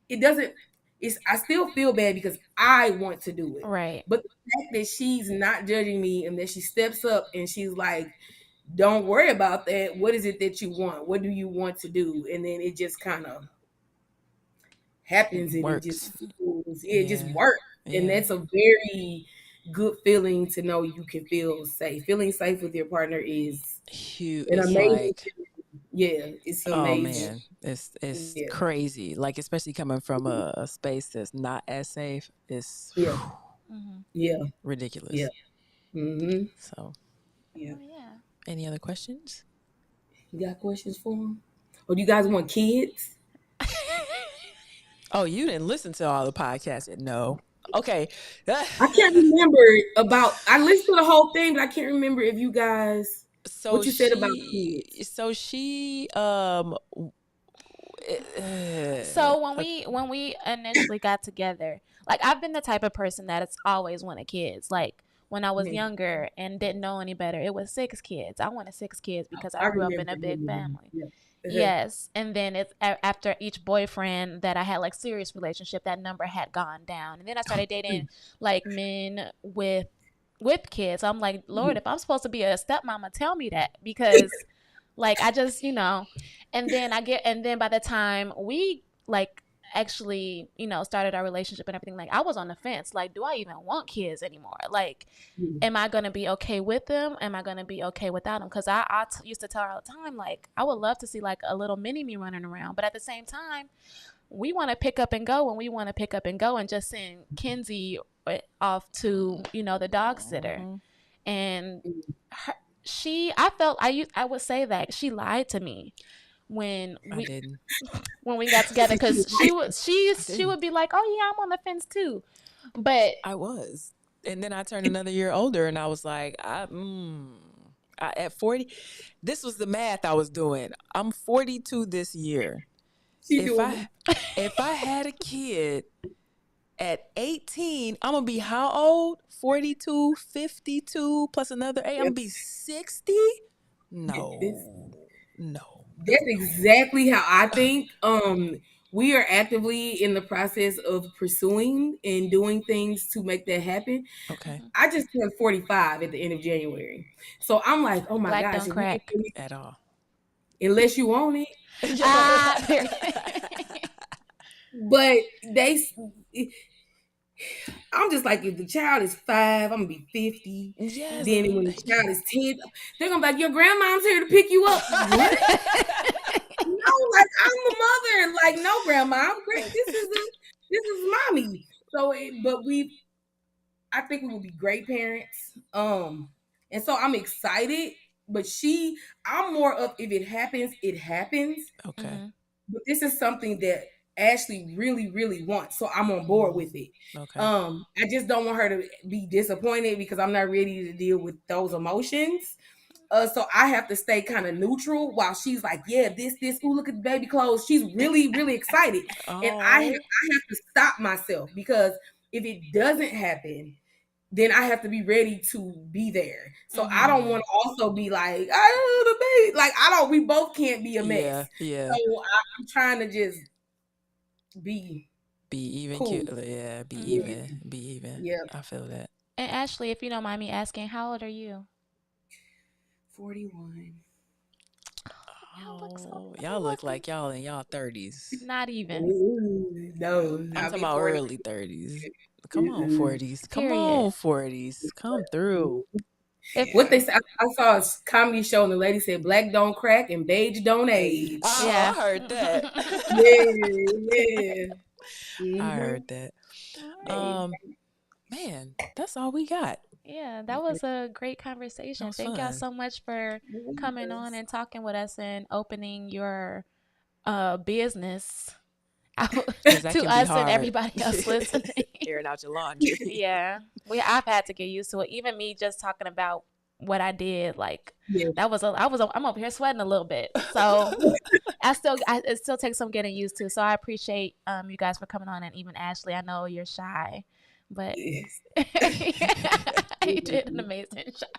[SPEAKER 4] it doesn't, it's, I still feel bad because I want to do it.
[SPEAKER 3] Right.
[SPEAKER 4] But the fact that she's not judging me and that she steps up and she's like, don't worry about that. What is it that you want? What do you want to do? And then it just kind of happens and it just
[SPEAKER 2] Works.
[SPEAKER 4] feels, it just
[SPEAKER 2] Yeah.
[SPEAKER 4] works. And
[SPEAKER 2] Yeah.
[SPEAKER 4] that's a very good feeling to know you can feel safe. Feeling safe with your partner is
[SPEAKER 2] Huge.
[SPEAKER 4] an
[SPEAKER 2] It's
[SPEAKER 3] Yeah.
[SPEAKER 4] amazing
[SPEAKER 2] like,
[SPEAKER 4] feeling. Yeah, it's
[SPEAKER 2] oh
[SPEAKER 4] amazing.
[SPEAKER 2] man, it's
[SPEAKER 4] Yeah,
[SPEAKER 2] crazy. Like especially coming from a space that's not as safe. It's
[SPEAKER 4] yeah,
[SPEAKER 3] Mhm.
[SPEAKER 4] yeah, yeah.
[SPEAKER 2] ridiculous.
[SPEAKER 4] Mm-hmm.
[SPEAKER 2] So,
[SPEAKER 4] Yeah.
[SPEAKER 3] Oh yeah.
[SPEAKER 2] any other questions?
[SPEAKER 4] You got questions for them? Or do you guys want kids?
[SPEAKER 2] Oh, you didn't listen to all the podcasts? No. Okay.
[SPEAKER 4] I can't remember I listened to the whole thing, but I can't remember if you guys,
[SPEAKER 2] so
[SPEAKER 4] what you said about
[SPEAKER 2] she,
[SPEAKER 4] kids.
[SPEAKER 2] so she,
[SPEAKER 3] So
[SPEAKER 2] uh,
[SPEAKER 3] when we initially got together, like I've been the type of person that it's always wanted kids. Like when I was
[SPEAKER 4] Mhm.
[SPEAKER 3] younger and didn't know any better, it was 6 kids. I wanted 6 kids because I
[SPEAKER 4] I
[SPEAKER 3] grew up in
[SPEAKER 4] remember
[SPEAKER 3] a big
[SPEAKER 4] hearing
[SPEAKER 3] family.
[SPEAKER 4] that. Yeah.
[SPEAKER 3] Yes, and then it's after each boyfriend that I had like serious relationship, that number had gone down, and then I started dating like men with kids. I'm like, Lord, if I'm supposed to be a stepmama, tell me that, because like I just and then by the time we like actually started our relationship and everything, like I was on the fence, like do I even want kids anymore? Like am I going to be okay with them? Am I going to be okay without them? Because used to tell her all the time, like, I would love to see like a little mini me running around. But at the same time, we want to pick up and go, and we want to pick up and go and just send Kenzie off to, the dog sitter.
[SPEAKER 2] mhm,
[SPEAKER 3] And her, I felt, I would say that she lied to me when
[SPEAKER 2] I didn't.
[SPEAKER 3] when we got together, because
[SPEAKER 2] I
[SPEAKER 3] she
[SPEAKER 2] didn't.
[SPEAKER 3] would be like, oh yeah, I'm on the fence too. But
[SPEAKER 2] I was. And then I turned another year older and I was like, at 40, this was the math I was doing. I'm 42 this year.
[SPEAKER 4] She
[SPEAKER 2] If
[SPEAKER 4] doing
[SPEAKER 2] I if I had a kid at 18, I'm going to be how old? 42, 52 plus another 8, I'm going to be 60?
[SPEAKER 4] this.
[SPEAKER 2] No. No.
[SPEAKER 4] That's exactly how I think. We are actively in the process of pursuing and doing things to make that happen.
[SPEAKER 2] Okay.
[SPEAKER 4] I just turned 45 at the end of January. So I'm like, oh my
[SPEAKER 3] black
[SPEAKER 4] gosh,
[SPEAKER 3] don't
[SPEAKER 4] if we get
[SPEAKER 3] crack.
[SPEAKER 2] At all.
[SPEAKER 4] unless you own it.
[SPEAKER 3] Period.
[SPEAKER 4] But I'm just like, if the child is 5, I'm gonna be 50.
[SPEAKER 2] Yes.
[SPEAKER 4] Then
[SPEAKER 3] Mhm.
[SPEAKER 4] when the child is 10, they're gonna be like, your grandma's here to pick you up. What? No, like I'm the mother. Like, no, grandma, I'm great. This is mommy. So, but I think we will be great parents. And so I'm excited. But I'm more of, if it happens, it happens.
[SPEAKER 2] Okay.
[SPEAKER 3] Mhm.
[SPEAKER 4] But this is something that Ashley really, really wants. So I'm on board with it.
[SPEAKER 2] Okay.
[SPEAKER 4] I just don't want her to be disappointed because I'm not ready to deal with those emotions. So I have to stay kind of neutral while she's like, yeah, this, ooh, look at the baby clothes. She's really, really excited. And I have to stop myself, because if it doesn't happen, then I have to be ready to be there. So I don't want to also be like, oh, the baby. Like, we both can't be a mess.
[SPEAKER 2] Yeah.
[SPEAKER 4] So I'm trying to just be
[SPEAKER 2] even.
[SPEAKER 4] cool.
[SPEAKER 2] Be even.
[SPEAKER 4] Yeah.
[SPEAKER 2] I feel that.
[SPEAKER 3] And Ashley, if you don't mind me asking, how old are you?
[SPEAKER 4] 41.
[SPEAKER 2] Y'all look like y'all in y'all 30s.
[SPEAKER 3] Not even.
[SPEAKER 4] Ooh, no,
[SPEAKER 2] I'm talking about
[SPEAKER 4] 40.
[SPEAKER 2] early 30s. Come on, 40s. Come
[SPEAKER 3] Period.
[SPEAKER 2] on, 40s. Come through.
[SPEAKER 4] What they said, I saw a comedy show and the lady said, "Black don't crack and beige don't age."
[SPEAKER 2] Oh,
[SPEAKER 3] Yeah.
[SPEAKER 2] I heard that.
[SPEAKER 4] Yeah. Mm-hmm.
[SPEAKER 2] I heard that. Man, that's all we got.
[SPEAKER 3] Yeah, that was a great conversation. Thank y'all so much for coming on and talking with us and opening your business out to us and everybody else listening.
[SPEAKER 2] Airing out your laundry.
[SPEAKER 3] Yeah, I've had to get used to it. Even me just talking about what I did, like I'm over here sweating a little bit. So it still takes some getting used to. So I appreciate you guys for coming on, and even Ashley. I know you're shy, but you did an amazing job.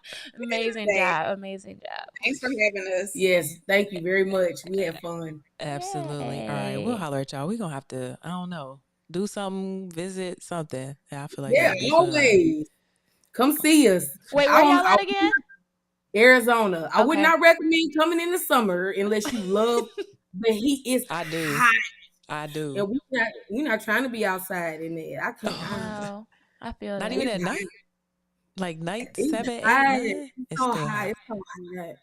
[SPEAKER 5] Thanks for having us.
[SPEAKER 4] Yes, thank you very much. We had fun.
[SPEAKER 2] Absolutely. Yay. All right, we'll holler at y'all. We're gonna have to, I don't know, do something, visit something. I feel like
[SPEAKER 4] always come see us.
[SPEAKER 3] Wait, where y'all at again?
[SPEAKER 4] Arizona. I would not recommend coming in the summer unless you love the heat. It's hot.
[SPEAKER 2] I do.
[SPEAKER 4] And we're not trying to be outside in there. I can't.
[SPEAKER 3] Oh, I feel
[SPEAKER 2] not
[SPEAKER 3] that.
[SPEAKER 2] even at night. Like night,
[SPEAKER 4] it's
[SPEAKER 2] 7, 8, 9.
[SPEAKER 4] It's so hot. It's so hot.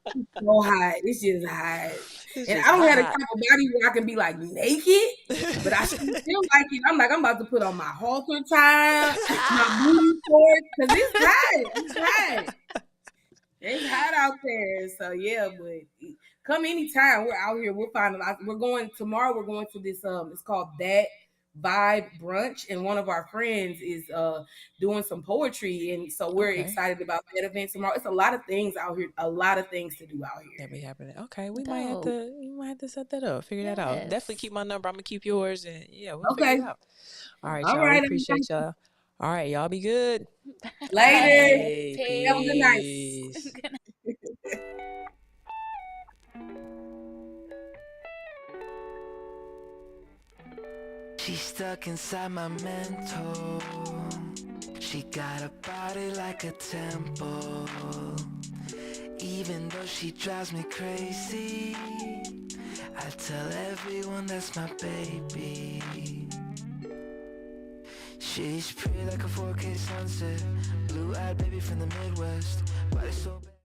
[SPEAKER 4] It's so hot. It's just hot. And I don't have a type of body where I can be like naked, but I still like it. I'm about to put on my halter tie, my booty shorts, because it's hot. It's hot. It's hot out there. So yeah, but come anytime. We're out here. We'll find a lot. Tomorrow. We're going to this. It's called That Vibe Brunch, and one of our friends is doing some poetry, and so we're excited about that event tomorrow. It's a lot of things out here, a lot of things to do out here
[SPEAKER 2] that be happening. Okay, we might have to set that up, figure that out. Definitely keep my number. I'm gonna keep yours, and we'll figure it out. All right, y'all. We appreciate y'all. All right, y'all be good.
[SPEAKER 4] Later. Have a good night.
[SPEAKER 1] She's stuck inside my mental. She got a body like a temple. Even though she drives me crazy, I tell everyone that's my baby. She's pretty like a 4K sunset, blue-eyed baby from the Midwest, body so bad.